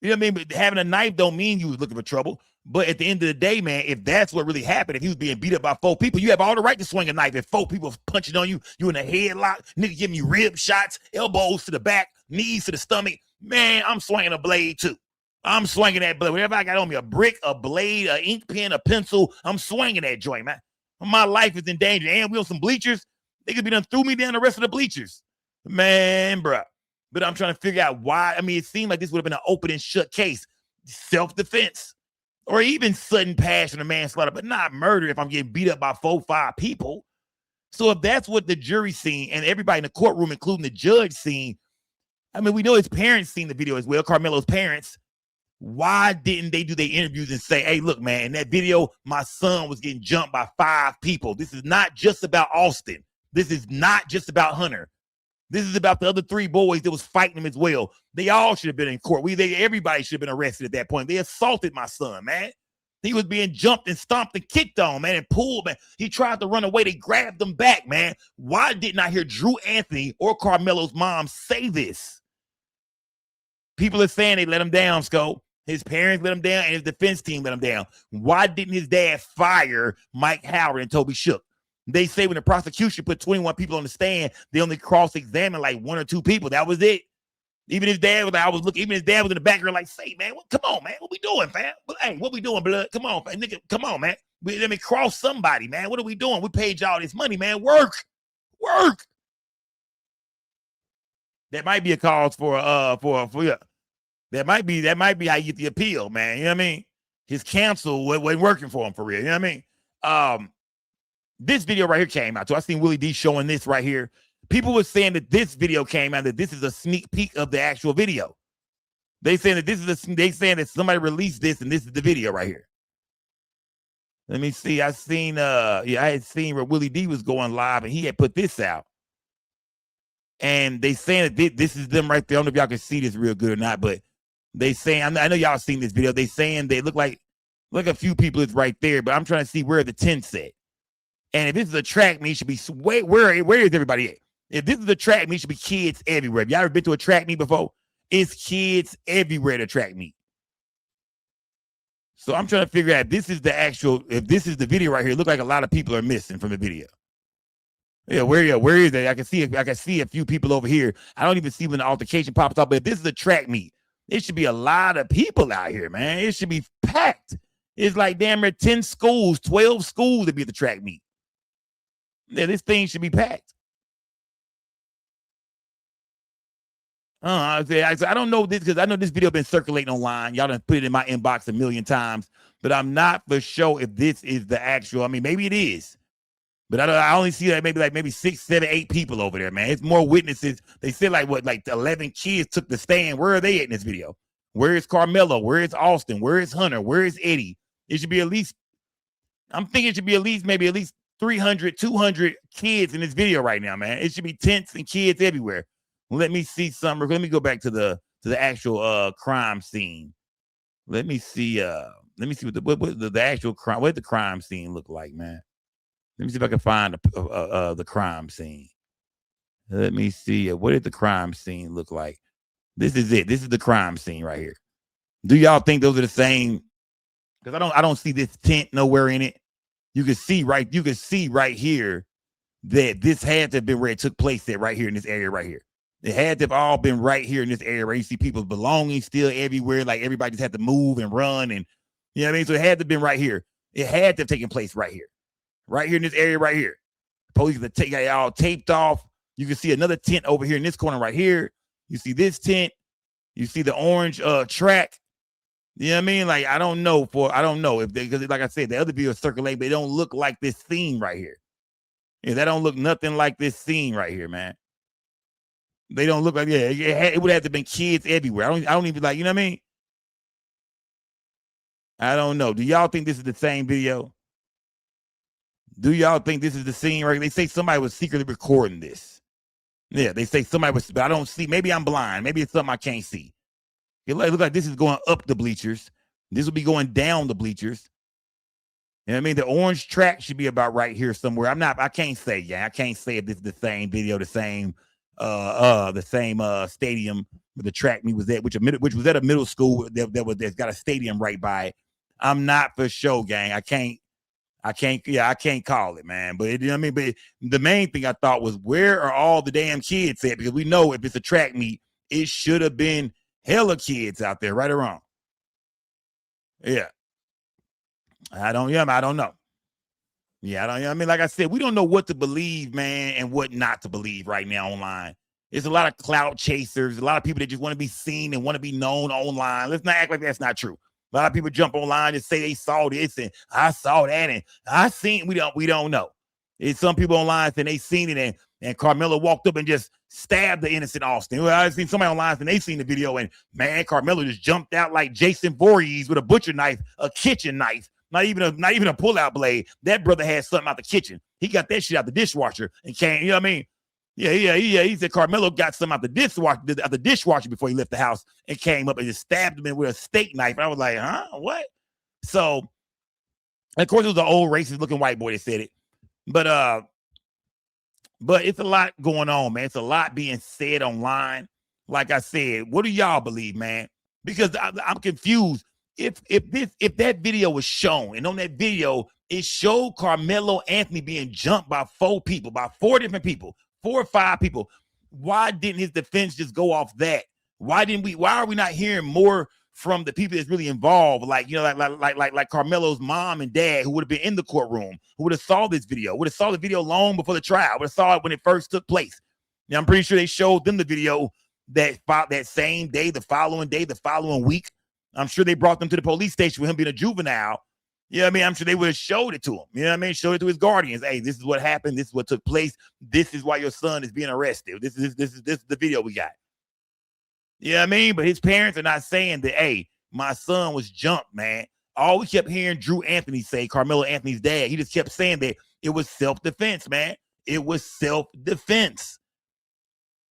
You know what I mean? But having a knife don't mean you was looking for trouble. But at the end of the day, man, if that's what really happened, if he was being beat up by 4 people, you have all the right to swing a knife. If 4 people punching on you, you in a headlock, nigga giving you rib shots, elbows to the back, knees to the stomach, man, I'm swinging a blade too. I'm swinging that blade. Whatever I got on me, a brick, a blade, an ink pen, a pencil, I'm swinging that joint, man. My life is in danger. And we on some bleachers, they could be done threw me down the rest of the bleachers. Man, bruh. But I'm trying to figure out why. I mean, it seemed like this would have been an open and shut case. Self-defense. Or even sudden passion or manslaughter, but not murder if I'm getting beat up by 4 or 5 people. So if that's what the jury seen and everybody in the courtroom, including the judge, seen, I mean, we know his parents seen the video as well, Karmelo's parents. Why didn't they do their interviews and say, hey, look, man, in that video, my son was getting jumped by 5 people. This is not just about Austin. This is not just about Hunter. This is about the other 3 boys that was fighting him as well. They all should have been in court. Everybody should have been arrested at that point. They assaulted my son, man. He was being jumped and stomped and kicked on, man, and pulled, man. He tried to run away. They grabbed him back, man. Why didn't I hear Drew Anthony or Karmelo's mom say this? People are saying they let him down, Sco. His parents let him down, and his defense team let him down. Why didn't his dad fire Mike Howard and Toby Shook? They say when the prosecution put 21 people on the stand, they only cross-examined like 1 or 2 people. That was it. Even his dad was like, even his dad was in the background like, say, man, come on, man. What we doing, fam? Hey, what we doing, blood? Come on, fam. Nigga, come on, man. Let me cross somebody, man. What are we doing? We paid y'all this money, man. Work. That might be a cause for that might be how you get the appeal, man. You know what I mean? His counsel wasn't working for him for real. You know what I mean? This video right here came out. So I seen Willie D showing this right here. People were saying that this video came out, that this is a sneak peek of the actual video. They saying that somebody released this and this is the video right here. Let me see. I had seen where Willie D was going live and he had put this out. And they saying that this is them right there. I don't know if y'all can see this real good or not, but they saying, I know y'all seen this video. They saying they look like a few people is right there, but I'm trying to see where the tent's at. And if this is a track meet, it should be where is everybody at? If this is a track meet, it should be kids everywhere. Have y'all ever been to a track meet before? It's kids everywhere at a track meet. So I'm trying to figure out if this is the video right here. It looks like a lot of people are missing from the video. Yeah, where is it? I can see a few people over here. I don't even see when the altercation pops up, but if this is a track meet, it should be a lot of people out here, man. It should be packed. It's like damn near 10 schools, 12 schools to be at the track meet. Yeah, this thing should be packed. I don't know this because I know this video been circulating online. Y'all done put it in my inbox a million times, but I'm not for sure if this is the actual. I mean, maybe it is, but I only see that maybe 6, 7, 8 people over there, man. It's more witnesses. They said like 11 kids took the stand. Where are they at in this video? Where is Karmelo? Where is Austin? Where is Hunter? Where is Eddie? It should be at least, I'm thinking it should be at least 300, 200 kids in this video right now, man. It should be tents and kids everywhere. Let me see some. Let me go back to the actual crime scene. Let me see. Let me see what the actual crime. What did the crime scene look like, man? Let me see if I can find the crime scene. Let me see. What did the crime scene look like? This is it. This is the crime scene right here. Do y'all think those are the same? Because I don't see this tent nowhere in it. You can see right here that this had to have been where it took place at right here in this area right here. It had to have all been right here in this area where you see people's belongings still everywhere. Like everybody just had to move and run. And you know what I mean? So it had to have been right here. It had to have taken place right here. Right here in this area right here. Police got it all taped off. You can see another tent over here in this corner right here. You see this tent. You see the orange track. You know what I mean? Like, I don't know if they, because like I said, the other videos circulate, but it don't look like this scene right here. Yeah, that don't look nothing like this scene right here, man. They don't look like, yeah, it would have to been kids everywhere. I don't even like, you know what I mean? I don't know. Do y'all think this is the same video? Do y'all think this is the scene right? They say somebody was secretly recording this. Yeah, they say somebody was, but I don't see. Maybe I'm blind. Maybe it's something I can't see. It looks like this is going up the bleachers. This will be going down the bleachers. You know what I mean? The orange track should be about right here somewhere. I can't say, I can't say if this is the same video, the same stadium where the track meet was at, which was at a middle school that's got a stadium right by it. I'm not for sure, gang. I can't call it, man. But you know what I mean? But the main thing I thought was, where are all the damn kids at? Because we know if it's a track meet, it should have been hella kids out there, right or wrong. Yeah. I don't know. Yeah, I don't know. I mean, like I said, we don't know what to believe, man, and what not to believe right now online. There's a lot of clout chasers, a lot of people that just want to be seen and want to be known online. Let's not act like that's not true. A lot of people jump online and say they saw this and I saw that and I seen. We don't know. It's some people online saying they seen it and Karmelo walked up and just stabbed the innocent Austin. Well, I've seen somebody online and they seen the video and man, Karmelo just jumped out like Jason Voorhees with a butcher knife, a kitchen knife, not even a pull-out blade. That brother had something out the kitchen. He got that shit out the dishwasher and came. You know what I mean? Yeah. He said Karmelo got some out the dishwasher before he left the house and came up and just stabbed him with a steak knife. And I was like, huh? What? So, of course, it was an old racist-looking white boy that said it. But it's a lot going on, man. It's a lot being said online. Like I said, what do y'all believe, man? Because I'm confused. If that video was shown, and on that video, it showed Karmelo Anthony being jumped by four different people. 4 or 5 people. Why didn't his defense just go off that? Why are we not hearing more from the people that's really involved? Like, you know, like Karmelo's mom and dad, who would have been in the courtroom, who would have saw this video, would have saw the video long before the trial, would have saw it when it first took place. Now, I'm pretty sure they showed them the video that same day, the following week. I'm sure they brought them to the police station with him being a juvenile. You know what I mean? I'm sure they would have showed it to him. You know what I mean? Showed it to his guardians. Hey, this is what happened. This is what took place. This is why your son is being arrested. This is the video we got. You know what I mean? But his parents are not saying that, hey, my son was jumped, man. All we kept hearing Drew Anthony say, Karmelo Anthony's dad, he just kept saying that it was self-defense, man. It was self-defense.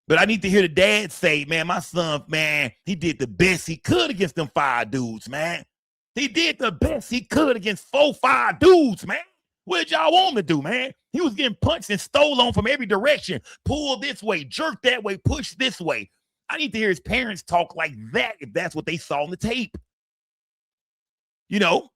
But I need to hear the dad say, man, my son, man, he did the best he could against them 5 dudes, man. He did the best he could against 4, 5 dudes, man. What did y'all want him to do, man? He was getting punched and stole on from every direction. Pull this way, jerk that way, push this way. I need to hear his parents talk like that if that's what they saw on the tape. You know,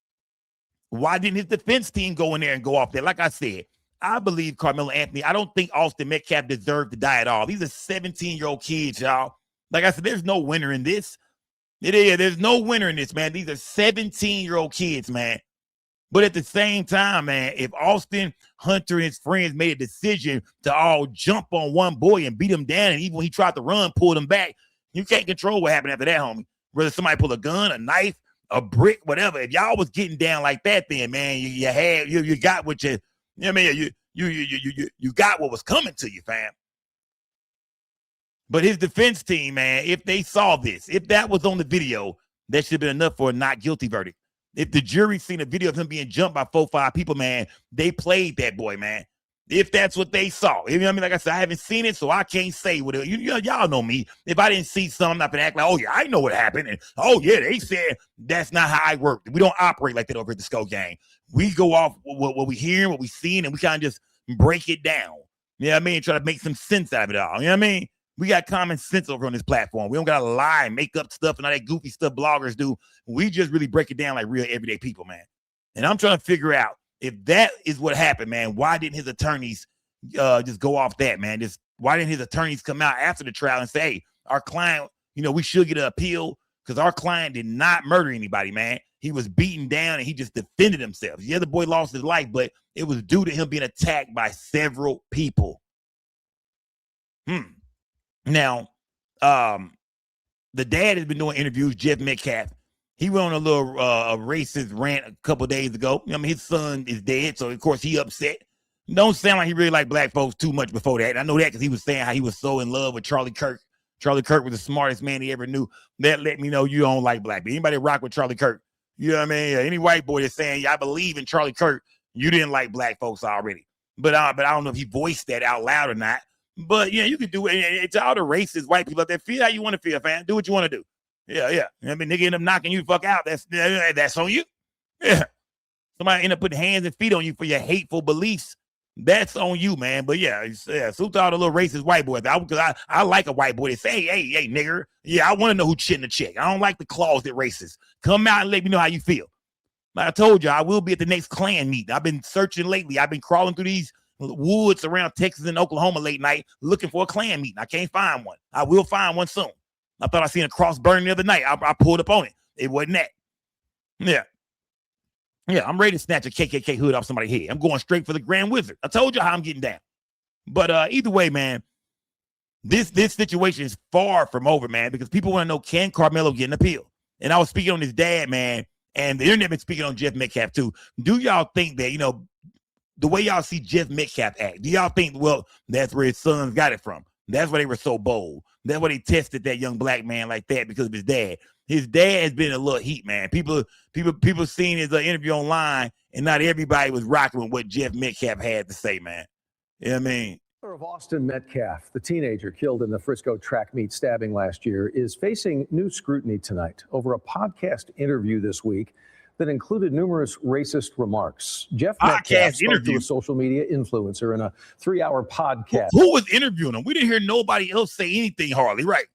why didn't his defense team go in there and go off there? Like I said, I believe Karmelo Anthony. I don't think Austin Metcalf deserved to die at all. These are 17-year-old kids, y'all. Like I said, there's no winner in this. There's no winner in this, man. These are 17-year-old kids, man. But at the same time, man, if Austin, Hunter, and his friends made a decision to all jump on one boy and beat him down, and even when he tried to run, pulled him back, you can't control what happened after that, homie. Whether somebody pull a gun, a knife, a brick, whatever. If y'all was getting down like that, then, man, you got what you know what I mean? You got what was coming to you, fam. But his defense team, man, if they saw this, if that was on the video, that should have been enough for a not guilty verdict. If the jury seen a video of him being jumped by 4, 5 people, man, they played that boy, man. If that's what they saw. You know what I mean? Like I said, I haven't seen it, so I can't say what it, y'all know me. If I didn't see something, I'm not gonna act like, oh yeah, I know what happened. And oh yeah, they said. That's not how I work. We don't operate like that over at the Skull Gang. We go off what we hear, what we seen, and we kind of just break it down. You know what I mean? Try to make some sense out of it all. You know what I mean? We got common sense over on this platform. We don't gotta lie, make up stuff, and all that goofy stuff bloggers do. We just really break it down like real everyday people, man. And I'm trying to figure out if that is what happened, man. Why didn't his attorneys just go off that, man? Just why didn't his attorneys come out after the trial and say, hey, our client, we should get an appeal because our client did not murder anybody, man. He was beaten down and he just defended himself. The other boy lost his life, but it was due to him being attacked by several people. Now, the dad has been doing interviews, Jeff Metcalf. He went on a little racist rant a couple days ago. I mean, his son is dead, so of course he upset. Don't sound like he really liked black folks too much before that. And I know that because he was saying how he was so in love with Charlie Kirk. Charlie Kirk was the smartest man he ever knew. That let me know you don't like black people. Anybody rock with Charlie Kirk? You know what I mean? Any white boy that's saying, yeah, I believe in Charlie Kirk, you didn't like black folks already. But I don't know if he voiced that out loud or not. But yeah, you could do it. It's all the racist white people out there. Feel how you want to feel, fam. Do what you want to do. Yeah. I mean, nigga end up knocking you the fuck out. That's on you. Yeah. Somebody end up putting hands and feet on you for your hateful beliefs. That's on you, man. But yeah, salute to all the little racist white boys. Because I like a white boy that say, hey, nigger. Yeah, I want to know who chin the chick. I don't like the closet racist. Come out and let me know how you feel. Like I told you, I will be at the next Klan meeting. I've been searching lately. I've been crawling through these woods around Texas and Oklahoma late night looking for a Klan meeting. I can't find one. I will find one soon. I thought I seen a cross burning the other night. I pulled up on it. It wasn't that. Yeah, I'm ready to snatch a KKK hood off somebody's head. I'm going straight for the Grand Wizard. I told you how I'm getting down. But either way, man, this situation is far from over, man, because people want to know, can Karmelo get an appeal? And I was speaking on his dad, man, and the internet been speaking on Jeff Metcalf too. Do y'all think that, the way y'all see Jeff Metcalf act, do y'all think, well, that's where his sons got it from? That's why they were so bold. That's why they tested that young black man like that, because of his dad. His dad has been in a little heat, man. People seen his interview online, and not everybody was rocking with what Jeff Metcalf had to say, man. You know what I mean? Of Austin Metcalf, the teenager killed in the Frisco track meet stabbing last year, is facing new scrutiny tonight over a podcast interview this week that included numerous racist remarks. Jeff Metcalf spoke to a social media influencer in a 3-hour podcast. Who was interviewing him? We didn't hear nobody else say anything hardly, right?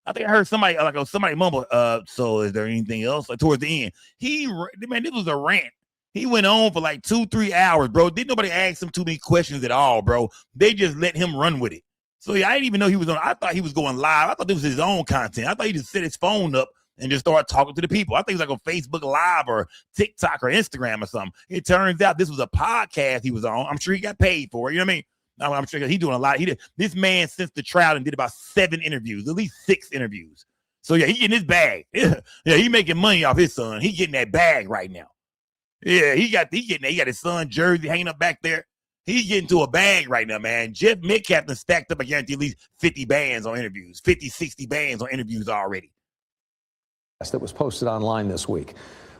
I think I heard somebody mumble, so is there anything else? Like towards the end, this was a rant. He went on for like 2-3 hours, bro. Didn't nobody ask him too many questions at all, bro. They just let him run with it. So yeah, I didn't even know he was on. I thought he was going live. I thought this was his own content. I thought he just set his phone up and just started talking to the people. I think it was like on Facebook Live or TikTok or Instagram or something. It turns out this was a podcast he was on. I'm sure he got paid for it. You know what I mean? I'm sure he's doing a lot. This man since the trial and did about 7 interviews, at least 6 interviews. So yeah, he getting his bag. Yeah, he making money off his son. He getting that bag right now. Yeah, he got his son jersey hanging up back there. He getting to a bag right now, man. Jeff Metcalf done stacked up, I guarantee, at least 50 bands on interviews, 50, 60 bands on interviews already. That was posted online this week.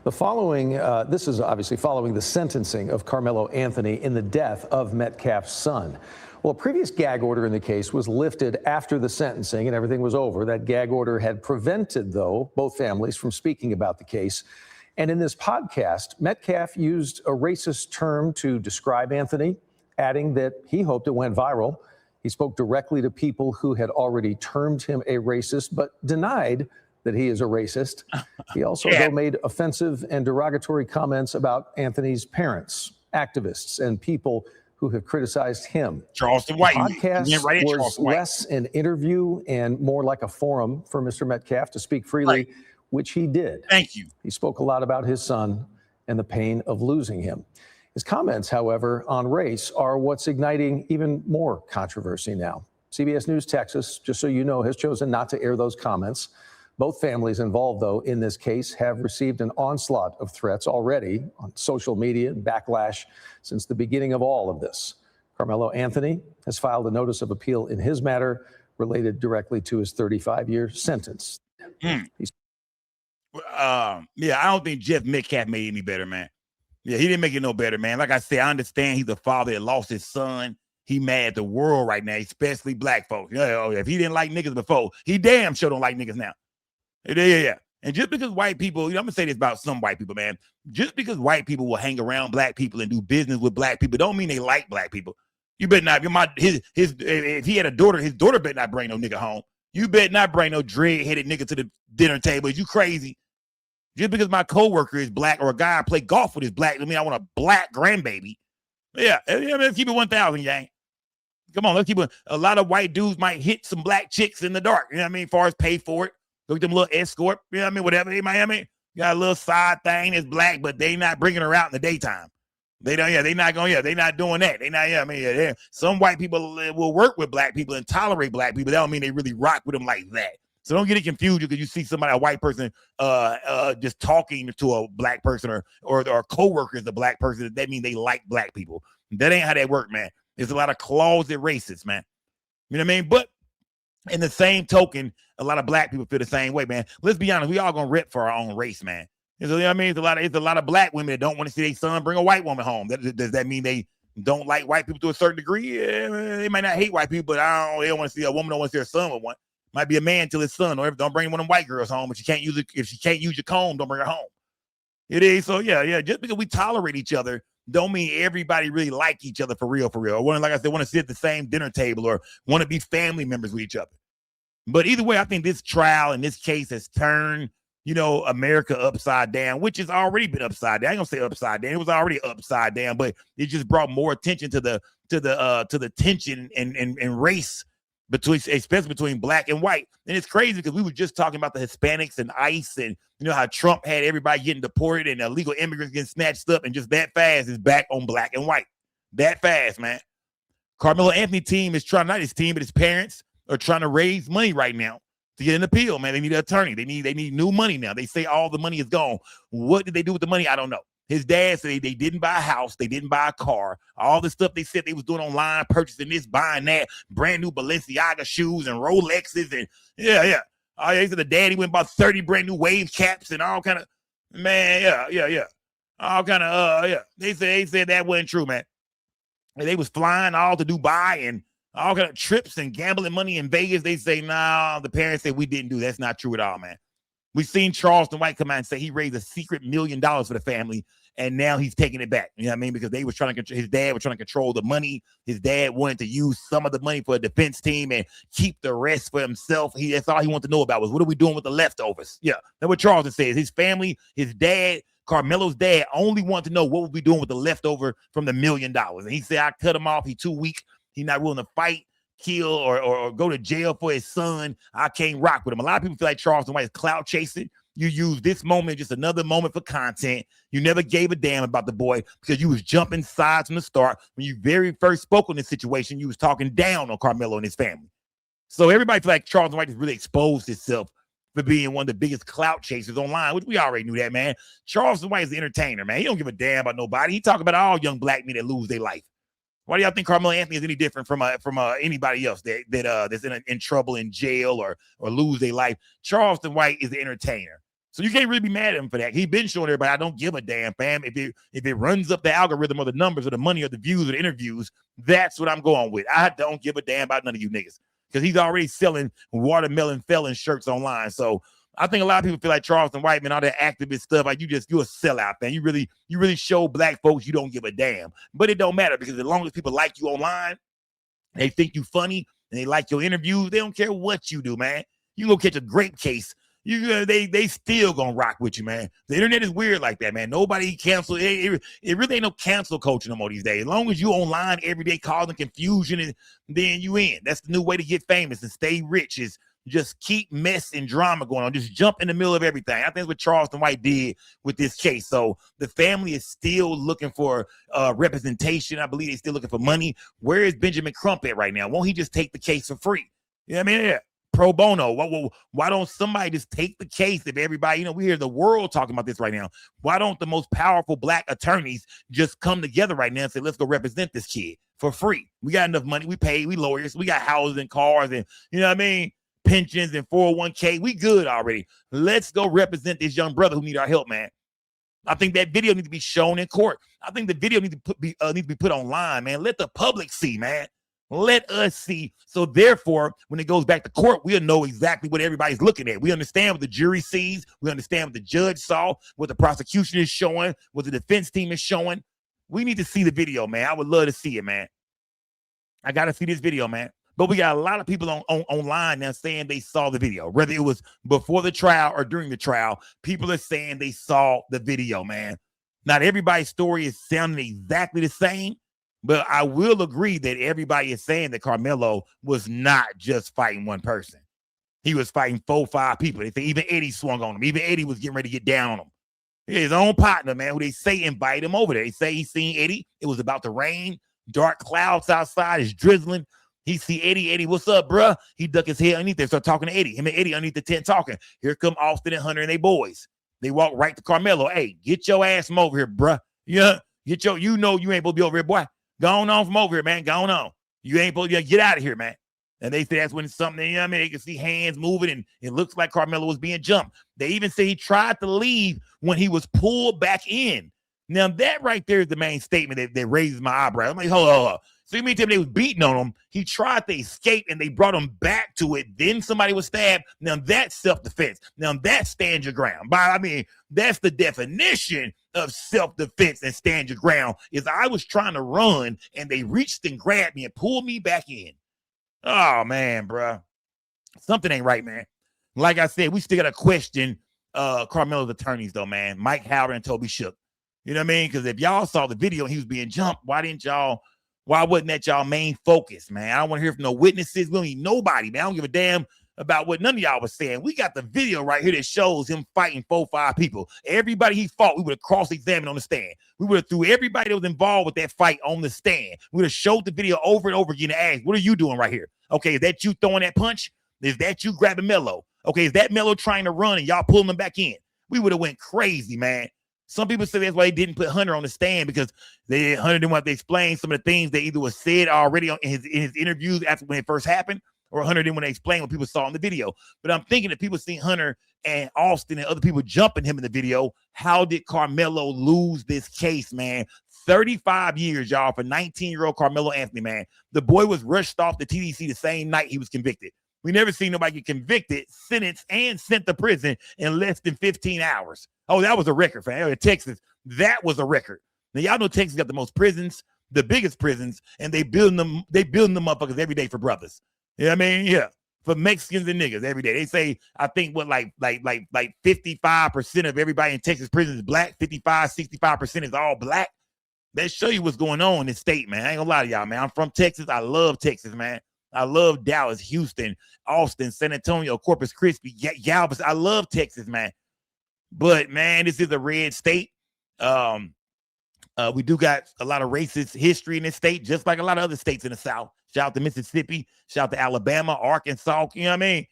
This is obviously following the sentencing of Karmelo Anthony in the death of Metcalf's son. Well, a previous gag order in the case was lifted after the sentencing and everything was over. That gag order had prevented, though, both families from speaking about the case. And in this podcast, Metcalf used a racist term to describe Anthony, adding that he hoped it went viral. He spoke directly to people who had already termed him a racist, but denied that he is a racist. He also though, made offensive and derogatory comments about Anthony's parents, activists, and people who have criticized him. Charleston White. The podcast was less an interview and more like a forum for Mr. Metcalf to speak freely, which he did. Thank you. He spoke a lot about his son and the pain of losing him. His comments, however, on race are what's igniting even more controversy now. CBS News Texas, just so you know, has chosen not to air those comments. Both families involved, though, in this case have received an onslaught of threats already on social media and backlash since the beginning of all of this. Karmelo Anthony has filed a notice of appeal in his matter related directly to his 35-year sentence. Yeah, I don't think Jeff Metcalf made any better, man. Yeah, he didn't make it no better, man. Like I said, I understand he's a father that lost his son. he mad at the world right now, especially black folks. If he didn't like niggas before, he damn sure don't like niggas now. Yeah. And just because white people, I'm gonna say this about some white people, man. Just because white people will hang around black people and do business with black people, don't mean they like black people. You better not. If he had a daughter, his daughter better not bring no nigga home. You better not bring no dread-headed nigga to the dinner table. Is you crazy? Just because my coworker is black or a guy I play golf with is black, I mean I want a black grandbaby. Yeah, let's keep it 1,000, gang. Come on, let's keep it. A lot of white dudes might hit some black chicks in the dark. You know what I mean? As far as pay for it. Look at them little escort. You know what I mean? Whatever. In Miami, got a little side thing that's black, but they not bringing her out in the daytime. They don't. Yeah, they not going. Yeah, they not doing that. They not. Yeah, I mean, yeah. Some white people will work with black people and tolerate black people. That don't mean they really rock with them like that. So don't get it confused because you see somebody, a white person, just talking to a black person or a coworker is a black person. That means they like black people. That ain't how that work, man. There's a lot of closet racists, man. You know what I mean? But in the same token, a lot of black people feel the same way, man. Let's be honest, we all gonna rip for our own race, man. You know what I mean? It's a lot of black women that don't want to see their son bring a white woman home. Does that mean they don't like white people to a certain degree? Yeah, they might not hate white people, but they don't want to see a woman. Don't want to see her son with one. Might be a man till his son, or don't bring one of them white girls home. If she can't use your comb, don't bring her home. It is so, yeah. Just because we tolerate each other, don't mean everybody really like each other for real. Or like I said, want to sit at the same dinner table or want to be family members with each other. But either way, I think this trial and this case has turned, America upside down, which has already been upside down. I ain't gonna say upside down; it was already upside down, but it just brought more attention to the tension and race especially between black and white. And it's crazy because we were just talking about the Hispanics and ICE, and how Trump had everybody getting deported and illegal immigrants getting snatched up, and just that fast is back on black and white. That fast, man. Karmelo Anthony team is trying, not his team, but his parents are trying to raise money right now to get an appeal, man. They need an attorney. They need new money now. They say all the money is gone. What did they do with the money? I don't know. His dad said they didn't buy a house. They didn't buy a car. All the stuff they said they was doing online, purchasing this, buying that, brand new Balenciaga shoes and Rolexes. And yeah. They said the daddy went and bought 30 brand new wave caps and all kind of, man, yeah. All kind of, yeah. They said that wasn't true, man. And they was flying all to Dubai and all kind of trips and gambling money in Vegas. They say, nah, the parents said we didn't do. That's not true at all, man. We've seen Charleston White come out and say he raised a secret $1 million for the family, and now he's taking it back. You know what I mean? Because they was trying to his dad was trying to control the money. His dad wanted to use some of the money for a defense team and keep the rest for himself. That's all he wanted to know about was what are we doing with the leftovers? Yeah, that's what Charleston says. His family, his dad, Karmelo's dad, only wanted to know what would we doing with the leftover from the $1 million. And he said, I cut him off. He's too weak. He's not willing to fight, kill, or go to jail for his son. I can't rock with him. A lot of people feel like Charleston White is clout chasing. You use this moment, just another moment for content. You never gave a damn about the boy because you was jumping sides from the start. When you very first spoke on this situation, you was talking down on Karmelo and his family. So everybody feel like Charleston White has really exposed himself for being one of the biggest clout chasers online, which we already knew that, man. Charleston White is an entertainer, man. He don't give a damn about nobody. He talk about all young black men that lose their life. Why do y'all think Karmelo Anthony is any different from anybody else that's in trouble in jail or lose their life? Charleston White is an entertainer. So you can't really be mad at him for that. He's been showing everybody, I don't give a damn, fam. If it runs up the algorithm or the numbers or the money or the views or the interviews, that's what I'm going with. I don't give a damn about none of you niggas because he's already selling watermelon felon shirts online. So I think a lot of people feel like Charleston White, man, all that activist stuff, like you're a sellout, man. You really show black folks you don't give a damn. But it don't matter because as long as people like you online, they think you funny and they like your interviews, they don't care what you do, man. You can go catch a grape case. They still gonna rock with you, man. The internet is weird like that, man. Nobody cancel it. It really ain't no cancel culture no more these days. As long as you online every day causing confusion, and then you in. That's the new way to get famous and stay rich is just keep mess and drama going on. Just jump in the middle of everything. I think that's what Charleston White did with this case. So the family is still looking for representation. I believe they're still looking for money. Where is Benjamin Crump at right now? Won't he just take the case for free? You know what I mean? Yeah. Pro bono. Why don't somebody just take the case if everybody, we hear the world talking about this right now. Why don't the most powerful black attorneys just come together right now and say, let's go represent this kid for free? We got enough money. We paid, we lawyers, we got houses and cars and, you know what I mean? Pensions and 401k. We good already. Let's go represent this young brother who need our help, man. I think that video needs to be shown in court. I think the video needs to be put online, man. Let the public see, man. Let us see. So therefore, when it goes back to court, we'll know exactly what everybody's looking at. We understand what the jury sees. We understand what the judge saw, what the prosecution is showing, what the defense team is showing. We need to see the video, man. I would love to see it, man. I got to see this video, man. But we got a lot of people online now saying they saw the video, whether it was before the trial or during the trial. People are saying they saw the video, man. Not everybody's story is sounding exactly the same, but I will agree that everybody is saying that Karmelo was not just fighting one person. He was fighting 4-5 people. They say even Eddie swung on him. Even Eddie was getting ready to get down on him. His own partner, man, who they say invited him over there. They say he seen Eddie. It was about to rain. Dark clouds outside. It's drizzling. He see Eddie. Eddie, what's up, bruh? He duck his head underneath there, start talking to Eddie. Him and Eddie underneath the tent talking. Here come Austin and Hunter and they boys. They walk right to Karmelo. Hey, get your ass from over here, bruh. Yeah, get your, you know you ain't supposed to be over here, boy. Go on from over here, man. Go on. You ain't supposed to get out of here, man. And they say that's when something, you know what I mean? They can see hands moving and it looks like Karmelo was being jumped. They even say he tried to leave when he was pulled back in. Now, that right there is the main statement that raises my eyebrow. I'm like, hold on. So you mean to me they was beating on him? He tried to escape and they brought him back to it. Then somebody was stabbed. Now that's self-defense. Now that stand your ground. But I mean, that's the definition of self-defense and stand your ground. Is I was trying to run and they reached and grabbed me and pulled me back in. Oh man, bro. Something ain't right, man. Like I said, we still got to question Karmelo's attorneys though, man. Mike Howard and Toby Shook. You know what I mean? Because if y'all saw the video and he was being jumped, why wasn't that y'all main focus, man? I don't want to hear from no witnesses. We don't need nobody, man. I don't give a damn about what none of y'all was saying. We got the video right here that shows him fighting 4-5 people. Everybody he fought, we would have cross-examined on the stand. We would have threw everybody that was involved with that fight on the stand. We would have showed the video over and over again and asked, what are you doing right here? Okay, is that you throwing that punch? Is that you grabbing Melo? Okay, is that Melo trying to run and y'all pulling him back in? We would have went crazy, man. Some people say that's why they didn't put Hunter on the stand because Hunter didn't want to explain some of the things that either was said already in his interviews after when it first happened, or Hunter didn't want to explain what people saw in the video. But I'm thinking that people seen Hunter and Austin and other people jumping him in the video. How did Karmelo lose this case, man? 35 years, y'all, for 19-year-old Karmelo Anthony, man. The boy was rushed off the TDC the same night he was convicted. We never seen nobody get convicted, sentenced, and sent to prison in less than 15 hours. Oh, that was a record, fam. Texas, that was a record. Now, y'all know Texas got the most prisons, the biggest prisons, and they building them motherfuckers every day for brothers. You know what I mean? Yeah. For Mexicans and niggas every day. They say, I think like 55% of everybody in Texas prison is black. 65% is all black. That show you what's going on in this state, man. I ain't gonna lie to y'all, man. I'm from Texas. I love Texas, man. I love Dallas, Houston, Austin, San Antonio, Corpus Christi, Galveston. I love Texas, man. But, man, this is a red state. We do got a lot of racist history in this state, just like a lot of other states in the South. Shout out to Mississippi. Shout out to Alabama, Arkansas. You know what I mean?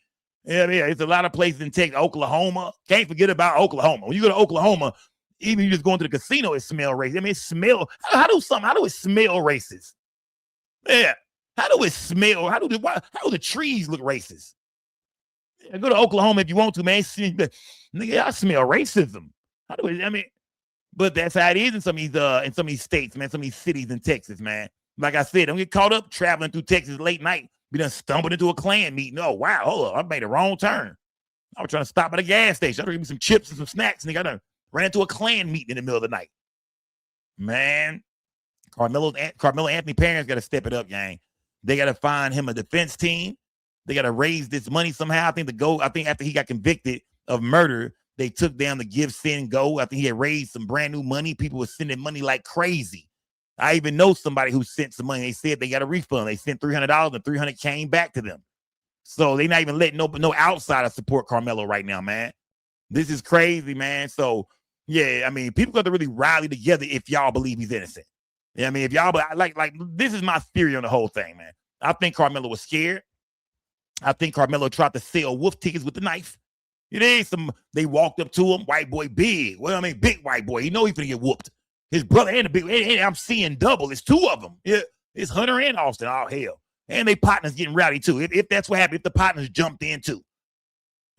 Yeah, it's a lot of places in Texas. Oklahoma. Can't forget about Oklahoma. When you go to Oklahoma, even you just going to the casino, it smells racist. I mean, it smells. How do it smell racist? Yeah. How do it smell? How do the trees look racist? Yeah, go to Oklahoma if you want to, man. Nigga, I smell racism. How do it? I mean, but that's how it is in some of these states, man. Some of these cities in Texas, man. Like I said, don't get caught up traveling through Texas late night. We done stumbled into a Klan meeting. Oh wow, hold on, I made a wrong turn. I was trying to stop at a gas station. I was giving me some chips and some snacks, nigga. I done ran into a Klan meeting in the middle of the night. Man, Karmelo Anthony parents got to step it up, gang. They got to find him a defense team. They got to raise this money somehow. I think after he got convicted of murder, they took down the give, send, go. I think he had raised some brand new money. People were sending money like crazy. I even know somebody who sent some money. They said they got a refund. They sent $300 and $300 came back to them. So they not even letting no outsider support Karmelo right now, man. This is crazy, man. So yeah, I mean, people got to really rally together if y'all believe he's innocent. Yeah, I mean, if y'all like this is my theory on the whole thing, man. I think Karmelo was scared. I think Karmelo tried to sell wolf tickets with the knife. You know, they walked up to him, white boy, big. Well, I mean, big white boy. You know he's gonna get whooped. His brother and the big. And I'm seeing double. It's two of them. Yeah, it's Hunter and Austin. Oh hell, and they partners getting rowdy too. If that's what happened, if the partners jumped in too,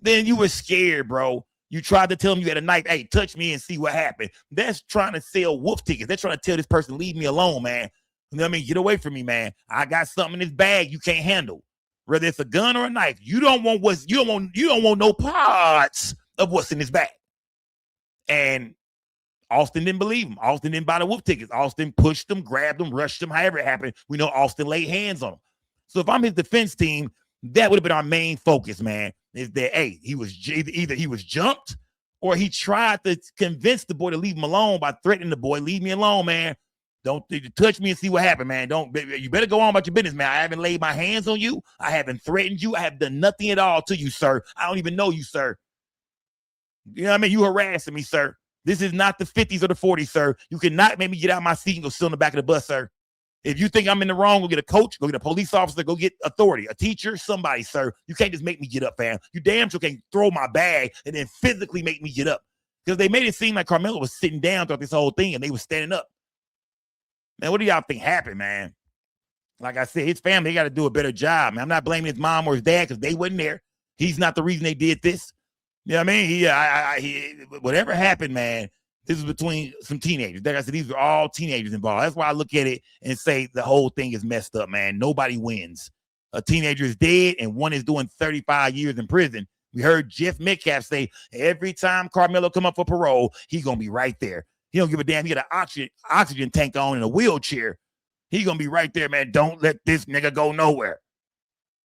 then you were scared, bro. You tried to tell him you had a knife. Hey, touch me and see what happened. That's trying to sell wolf tickets. They're trying to tell this person, leave me alone, man. You know what I mean? Get away from me, man. I got something in this bag you can't handle. Whether it's a gun or a knife, you don't want no parts of what's in this bag. And Austin didn't believe him. Austin didn't buy the wolf tickets. Austin pushed them, grabbed them, rushed them, however it happened. We know Austin laid hands on him. So if I'm his defense team, that would have been our main focus, man, is that, hey, either he was jumped or he tried to convince the boy to leave him alone by threatening the boy, leave me alone, man. Don't touch me and see what happened, man. You better go on about your business, man. I haven't laid my hands on you. I haven't threatened you. I have done nothing at all to you, sir. I don't even know you, sir. You know what I mean? You harassing me, sir. This is not the 50s or the 40s, sir. You cannot make me get out of my seat and go sit on the back of the bus, sir. If you think I'm in the wrong, go get a coach, go get a police officer, go get authority, a teacher, somebody, sir. You can't just make me get up, fam. You damn sure can't throw my bag and then physically make me get up. Because they made it seem like Karmelo was sitting down throughout this whole thing and they were standing up. Man, what do y'all think happened, man? Like I said, his family, they got to do a better job, man. I'm not blaming his mom or his dad because they wasn't there. He's not the reason they did this. You know what I mean? He whatever happened, man, this was between some teenagers. Like I said, these were all teenagers involved. That's why I look at it and say the whole thing is messed up, man. Nobody wins. A teenager is dead and one is doing 35 years in prison. We heard Jeff Metcalf say every time Karmelo come up for parole, he's going to be right there. He don't give a damn. He got an oxygen tank on in a wheelchair. He going to be right there, man. Don't let this nigga go nowhere.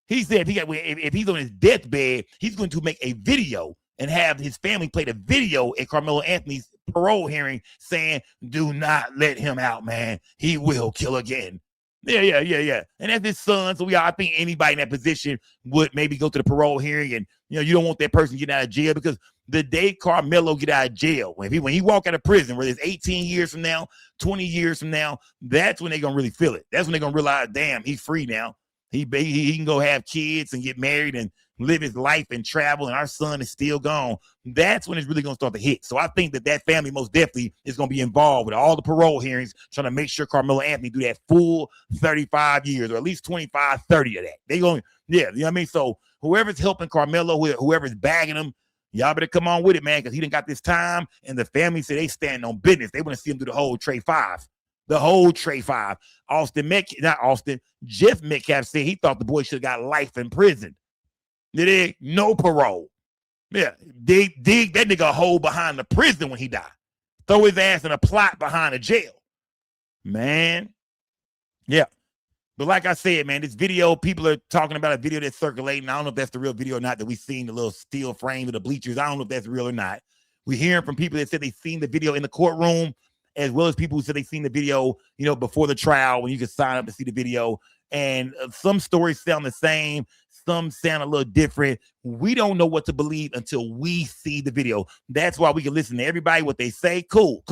He said if he's on his deathbed, he's going to make a video and have his family play the video at Karmelo Anthony's parole hearing saying, do not let him out, man. He will kill again. Yeah. And that's his son. So I think anybody in that position would maybe go to the parole hearing and, you don't want that person getting out of jail because the day Karmelo get out of jail, when he walk out of prison, whether it's 18 years from now, 20 years from now, that's when they're going to really feel it. That's when they're going to realize, damn, he's free now. He can go have kids and get married and live his life and travel, and our son is still gone. That's when it's really going to start to hit. So I think that family most definitely is going to be involved with all the parole hearings, trying to make sure Karmelo Anthony do that full 35 years or at least 25, 30 of that. They going, you know what I mean? So whoever's helping Karmelo, whoever's bagging him, y'all better come on with it, man, because he done got this time, and the family say they stand on business. They want to see him do the whole Trey 5. The whole Trey 5. Jeff Metcalf said he thought the boy should have got life in prison. No parole. Yeah, dig that nigga a hole behind the prison when he died. Throw his ass in a plot behind a jail. Man. Yeah. But like I said, man, this video, people are talking about a video that's circulating. I don't know if that's the real video or not that we seen the little steel frame of the bleachers. I don't know if that's real or not. We're hearing from people that said they seen the video in the courtroom, as well as people who said they seen the video, before the trial when you could sign up to see the video. And some stories sound the same. Some sound a little different. We don't know what to believe until we see the video. That's why we can listen to everybody, what they say. Cool.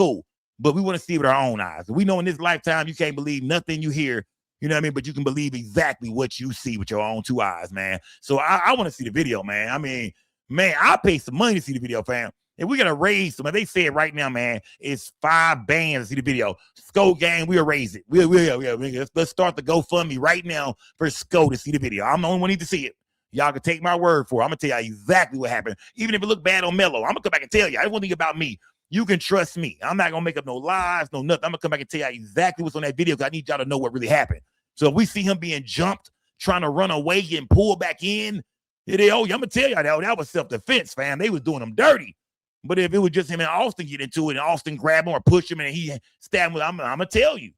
But we want to see it with our own eyes. We know in this lifetime, you can't believe nothing you hear, you know what I mean? But you can believe exactly what you see with your own two eyes, man. So I want to see the video, man. I mean, man, I'll pay some money to see the video, fam. And we're going to raise some. They say it right now, man. It's 5 bands to see the video. Sco gang, we'll raise it. Let's start the GoFundMe right now for Sco to see the video. I'm the only one who need to see it. Y'all can take my word for it. I'm going to tell you exactly what happened. Even if it look bad on Melo, I'm going to come back and tell you. I don't want to think about me. You can trust me. I'm not going to make up no lies, no nothing. I'm going to come back and tell you exactly what's on that video because I need y'all to know what really happened. So if we see him being jumped, trying to run away, getting pulled back in, I'm going to tell y'all that was self-defense, fam. They was doing him dirty. But if it was just him and Austin get into it and Austin grab him or push him and he stab him, I'm going to tell you.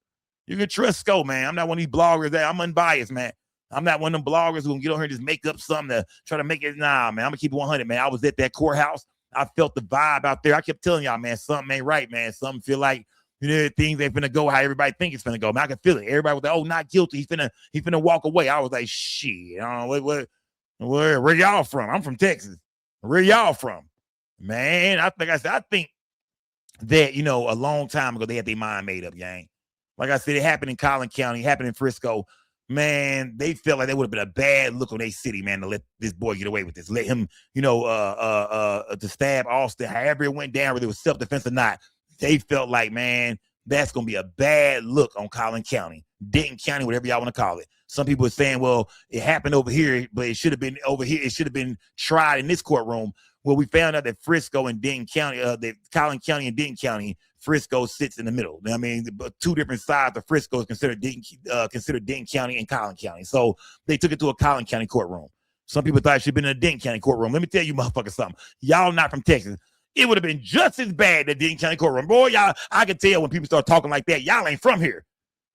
You can trust Sco, man. I'm not one of these bloggers that I'm unbiased, man. I'm not one of them bloggers who can get on here and just make up something to try to make it. Nah, man. I'm going to keep it 100, man. I was at that courthouse. I felt the vibe out there. I kept telling y'all, man, something ain't right, man. Something feel like, things ain't finna go how everybody think it's finna go. Man, I can feel it. Everybody was like, not guilty. He's finna walk away. I was like, shit. Where y'all from? I'm from Texas. Where y'all from? Man, I think that, a long time ago, they had their mind made up, gang. Like I said, it happened in Collin County, it happened in Frisco. Man, they felt like that would have been a bad look on their city, man, to let this boy get away with this. Let him, to stab Austin, however it went down, whether it was self-defense or not. They felt like, man, that's going to be a bad look on Collin County, Denton County, whatever y'all want to call it. Some people are saying, well, it happened over here, but it should have been over here. It should have been tried in this courtroom. Well, we found out that Frisco and Denton County, that Collin County and Denton County Frisco sits in the middle. I mean, two different sides of Frisco is considered Denton County and Collin County. So they took it to a Collin County courtroom. Some people thought it should have been in a Denton County courtroom. Let me tell you, motherfuckers, something. Y'all not from Texas. It would have been just as bad at Denton County courtroom. Boy, y'all, I can tell when people start talking like that, y'all ain't from here.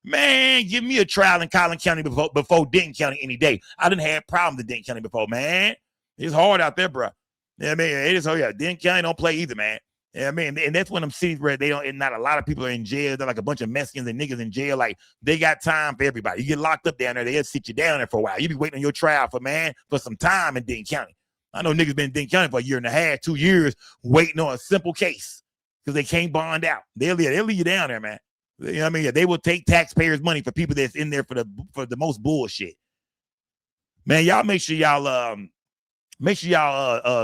Man, give me a trial in Collin County before Denton County any day. I didn't have problems in Denton County before, man. It's hard out there, bro. Yeah, I mean, it is. Oh yeah, Denton County don't play either, man. Yeah, I mean, and that's one of them cities where they don't. And not a lot of people are in jail. They're like a bunch of Mexicans and niggas in jail. Like they got time for everybody. You get locked up down there, they'll sit you down there for a while. You be waiting on your trial for some time in Denton County. I know niggas been in Denton County for a year and a half, 2 years, waiting on a simple case because they can't bond out. They'll leave you down there, man. You know what I mean? They will take taxpayers' money for people that's in there for the most bullshit. Man, y'all make sure y'all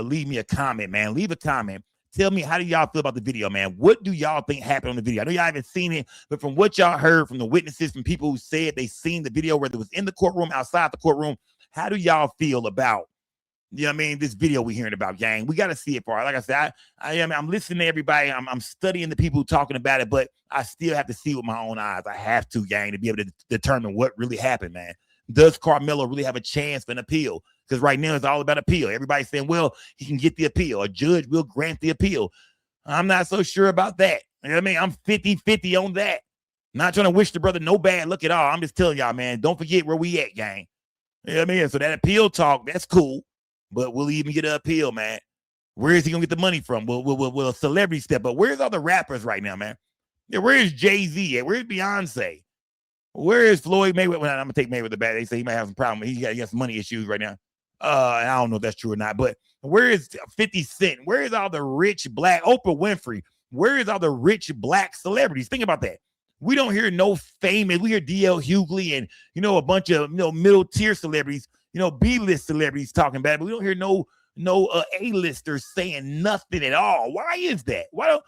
leave me a comment, man. Leave a comment. Tell me, how do y'all feel about the video, man? What do y'all think happened on the video? I know y'all haven't seen it, but from what y'all heard from the witnesses, from people who said they seen the video, whether it was in the courtroom, outside the courtroom, how do y'all feel about, you know what I mean, this video we're hearing about, gang? We got to see it for it. Like I said, I'm listening to everybody. I'm studying the people talking about it, but I still have to see with my own eyes. I have to, gang, to be able to determine what really happened, man. Does Karmelo really have a chance for an appeal? Because right now it's all about appeal. Everybody's saying, well, he can get the appeal. A judge will grant the appeal. I'm not so sure about that. You know what I mean? I'm 50-50 on that. Not trying to wish the brother no bad luck at all. I'm just telling y'all, man, don't forget where we at, gang. You know what I mean? So that appeal talk, that's cool. But will he even get an appeal, man? Where is he going to get the money from? Will a celebrity step up? Where's all the rappers right now, man? Yeah, where is Jay-Z at? Where's Beyonce? Where is Floyd Mayweather? Well, I'm going to take Mayweather back. They say he might have some problem. He got some money issues right now. I don't know if that's true or not. But where is 50 Cent? Where is all the rich black Oprah Winfrey? Where is all the rich black celebrities? Think about that. We don't hear no famous. We hear D.L. Hughley and, a bunch of, middle tier celebrities, B-list celebrities talking about it. But we don't hear no A-listers saying nothing at all. Why is that? Why don't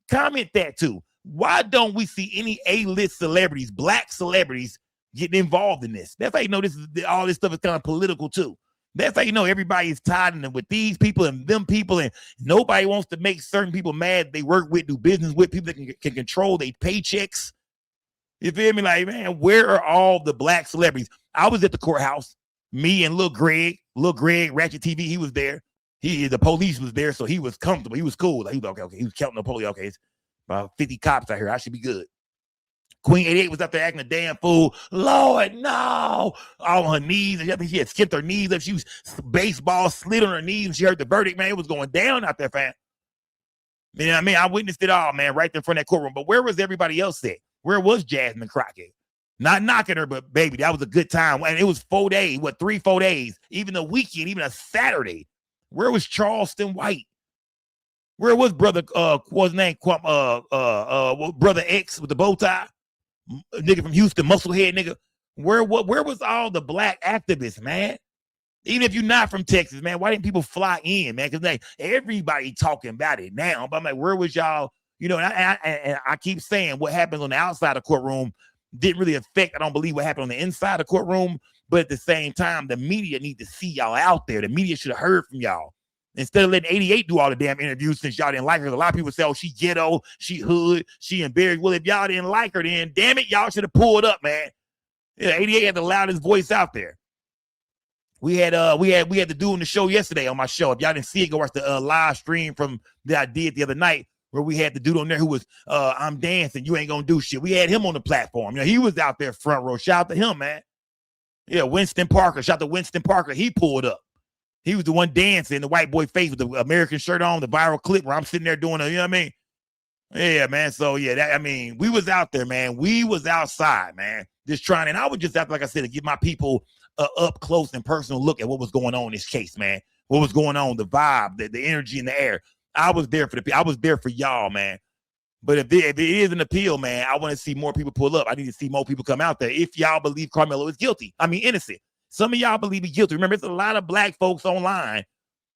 comment that too? Why don't we see any A-list celebrities, black celebrities, getting involved in this? That's how you know all this stuff is kind of political too. That's how you know everybody is tied in with these people and them people, and nobody wants to make certain people mad they work with, do business with, people that can control their paychecks. You feel me? Like, man, where are all the black celebrities? I was at the courthouse. Me and Lil Greg, Ratchet TV, he was there. The police was there, so he was comfortable. He was cool. Like, he was okay. He was counting the police. Okay, it's about 50 cops out here. I should be good. Queen 88 was up there acting a damn fool. Lord, no. All on her knees. I think she had skipped her knees up. She was baseball slid on her knees when she heard the verdict, man. It was going down out there, fam. You know what I mean? I witnessed it all, man, right there in front of that courtroom. But where was everybody else at? Where was Jasmine Crockett? Not knocking her, but baby, that was a good time. And it was 4 days, 3-4 days, even a weekend, even a Saturday. Where was Charleston White? Where was brother, what's his name? Brother X with the bow tie? Nigga from Houston, musclehead nigga. Where was all the black activists, man? Even if you're not from Texas, man, why didn't people fly in, man? Because everybody talking about it now. But I'm like, where was y'all? And I keep saying what happens on the outside of the courtroom didn't really affect, I don't believe, what happened on the inside of the courtroom. But at the same time, the media need to see y'all out there. The media should have heard from y'all. Instead of letting 88 do all the damn interviews since y'all didn't like her. A lot of people say, oh, she ghetto, she hood, she embarrassed. Well, if y'all didn't like her, then damn it, y'all should have pulled up, man. Yeah, 88 had the loudest voice out there. We had the dude on the show yesterday on my show. If y'all didn't see it, go watch the live stream from that I did the other night where we had the dude on there who was I'm dancing, you ain't gonna do shit. We had him on the platform. He was out there front row. Shout out to him, man. Yeah, Winston Parker. Shout out to Winston Parker. He pulled up. He was the one dancing, the white boy face with the American shirt on, the viral clip where I'm sitting there doing you know what I mean? Yeah, man. So, yeah, we was out there, man. We was outside, man, just trying. And I was just out, like I said, to give my people a up close and personal look at what was going on in this case, man. What was going on, the vibe, the energy in the air. I was there for y'all, man. But if it is an appeal, man, I want to see more people pull up. I need to see more people come out there. If y'all believe Karmelo is guilty, innocent. Some of y'all believe he's guilty. Remember, it's a lot of black folks online,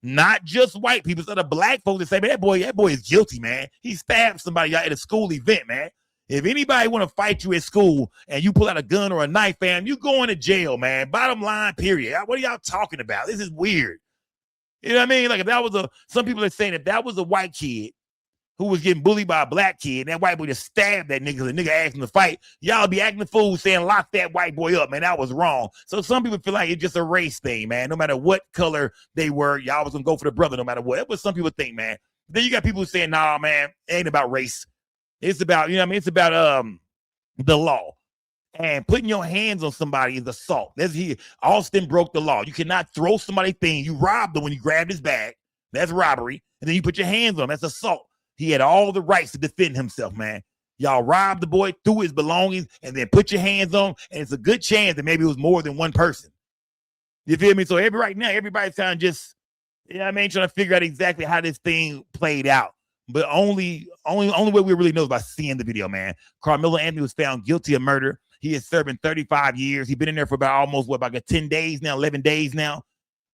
not just white people. It's other black folks that say, man, that boy is guilty, man. He stabbed somebody at a school event, man. If anybody want to fight you at school and you pull out a gun or a knife, fam, you going to jail, man. Bottom line, period. What are y'all talking about? This is weird. You know what I mean? Like if that was some people are saying if that was a white kid who was getting bullied by a black kid, and that white boy just stabbed that nigga. The nigga asked him to fight. Y'all be acting the fool saying, lock that white boy up, man. That was wrong. So some people feel like it's just a race thing, man. No matter what color they were, y'all was gonna go for the brother no matter what. That's what some people think, man. Then you got people saying, nah, man, it ain't about race. It's about, you know what I mean? It's about the law. And putting your hands on somebody is assault. Austin broke the law. You cannot throw somebody's thing. You robbed him when you grabbed his bag. That's robbery. And then you put your hands on him. That's assault. He had all the rights to defend himself, man. Y'all robbed the boy, threw his belongings, and then put your hands on him. And it's a good chance that maybe it was more than one person. You feel me? So right now, everybody's kind of just, you know what I mean, trying to figure out exactly how this thing played out. But only way we really know is by seeing the video, man. Karmelo Anthony was found guilty of murder. He is serving 35 years. He's been in there for about almost, about 10 days now, 11 days now.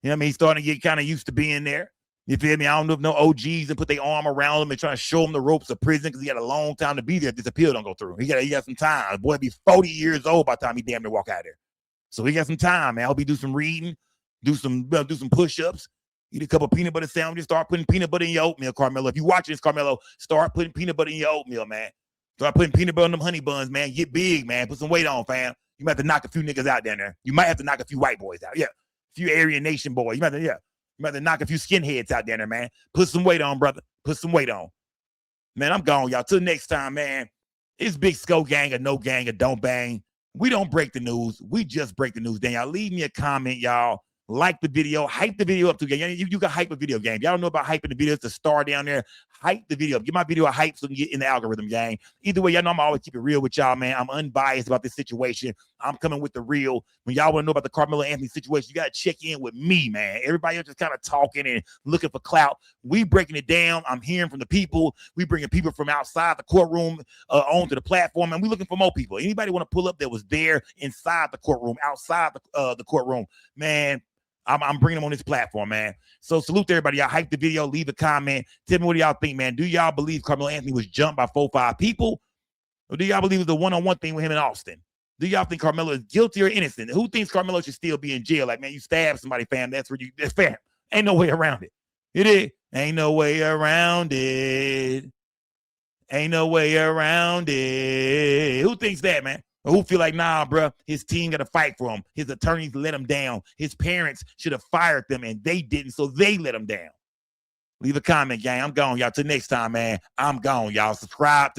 You know what I mean? He's starting to get kind of used to being there. You feel me? I don't know if no OGs and put their arm around him and trying to show him the ropes of prison because he had a long time to be there if this appeal don't go through. He got some time. The boy be 40 years old by the time he damn near walk out of there. So he got some time, man. I hope he do some reading, do some push-ups, eat a couple peanut butter sandwiches, start putting peanut butter in your oatmeal, Karmelo. If you watch this, Karmelo, start putting peanut butter in your oatmeal, man. Start putting peanut butter on them honey buns, man. Get big, man. Put some weight on, fam. You might have to knock a few niggas out down there. You might have to knock a few white boys out. Yeah. A few Aryan Nation boys. You might have to knock a few skinheads out down there, man. Put some weight on, brother. Put some weight on. Man, I'm gone, y'all. Till next time, man. It's Big Sco Gang or No Gang or Don't Bang. We don't break the news. We just break the news. Then y'all leave me a comment, y'all. Like the video, hype the video up to again. You can hype a video game. Y'all don't know about hyping the video. It's the star down there. Hype the video. Give my video a hype so we can get in the algorithm, gang. Either way, y'all know I'm always keep it real with y'all, man. I'm unbiased about this situation. I'm coming with the real. When y'all want to know about the Karmelo Anthony situation, you got to check in with me, man. Everybody else just kind of talking and looking for clout. We breaking it down. I'm hearing from the people. We bringing people from outside the courtroom onto the platform, and we looking for more people. Anybody want to pull up that was there inside the courtroom, outside the courtroom, man? I'm bringing them on this platform, man. So salute to everybody. Y'all hype the video. Leave a comment. Tell me what y'all think, man. Do y'all believe Karmelo Anthony was jumped by 4-5 people? Or do y'all believe it was a one-on-one thing with him in Austin? Do y'all think Karmelo is guilty or innocent? Who thinks Karmelo should still be in jail? Like, man, you stab somebody, fam. That's fam. Ain't no way around it. It is. Ain't no way around it. Ain't no way around it. Who thinks that, man? Or who feel like, nah, bro, his team got to fight for him. His attorneys let him down. His parents should have fired them, and they didn't, so they let him down. Leave a comment, gang. I'm gone, y'all. Till next time, man. I'm gone, y'all. Subscribe to the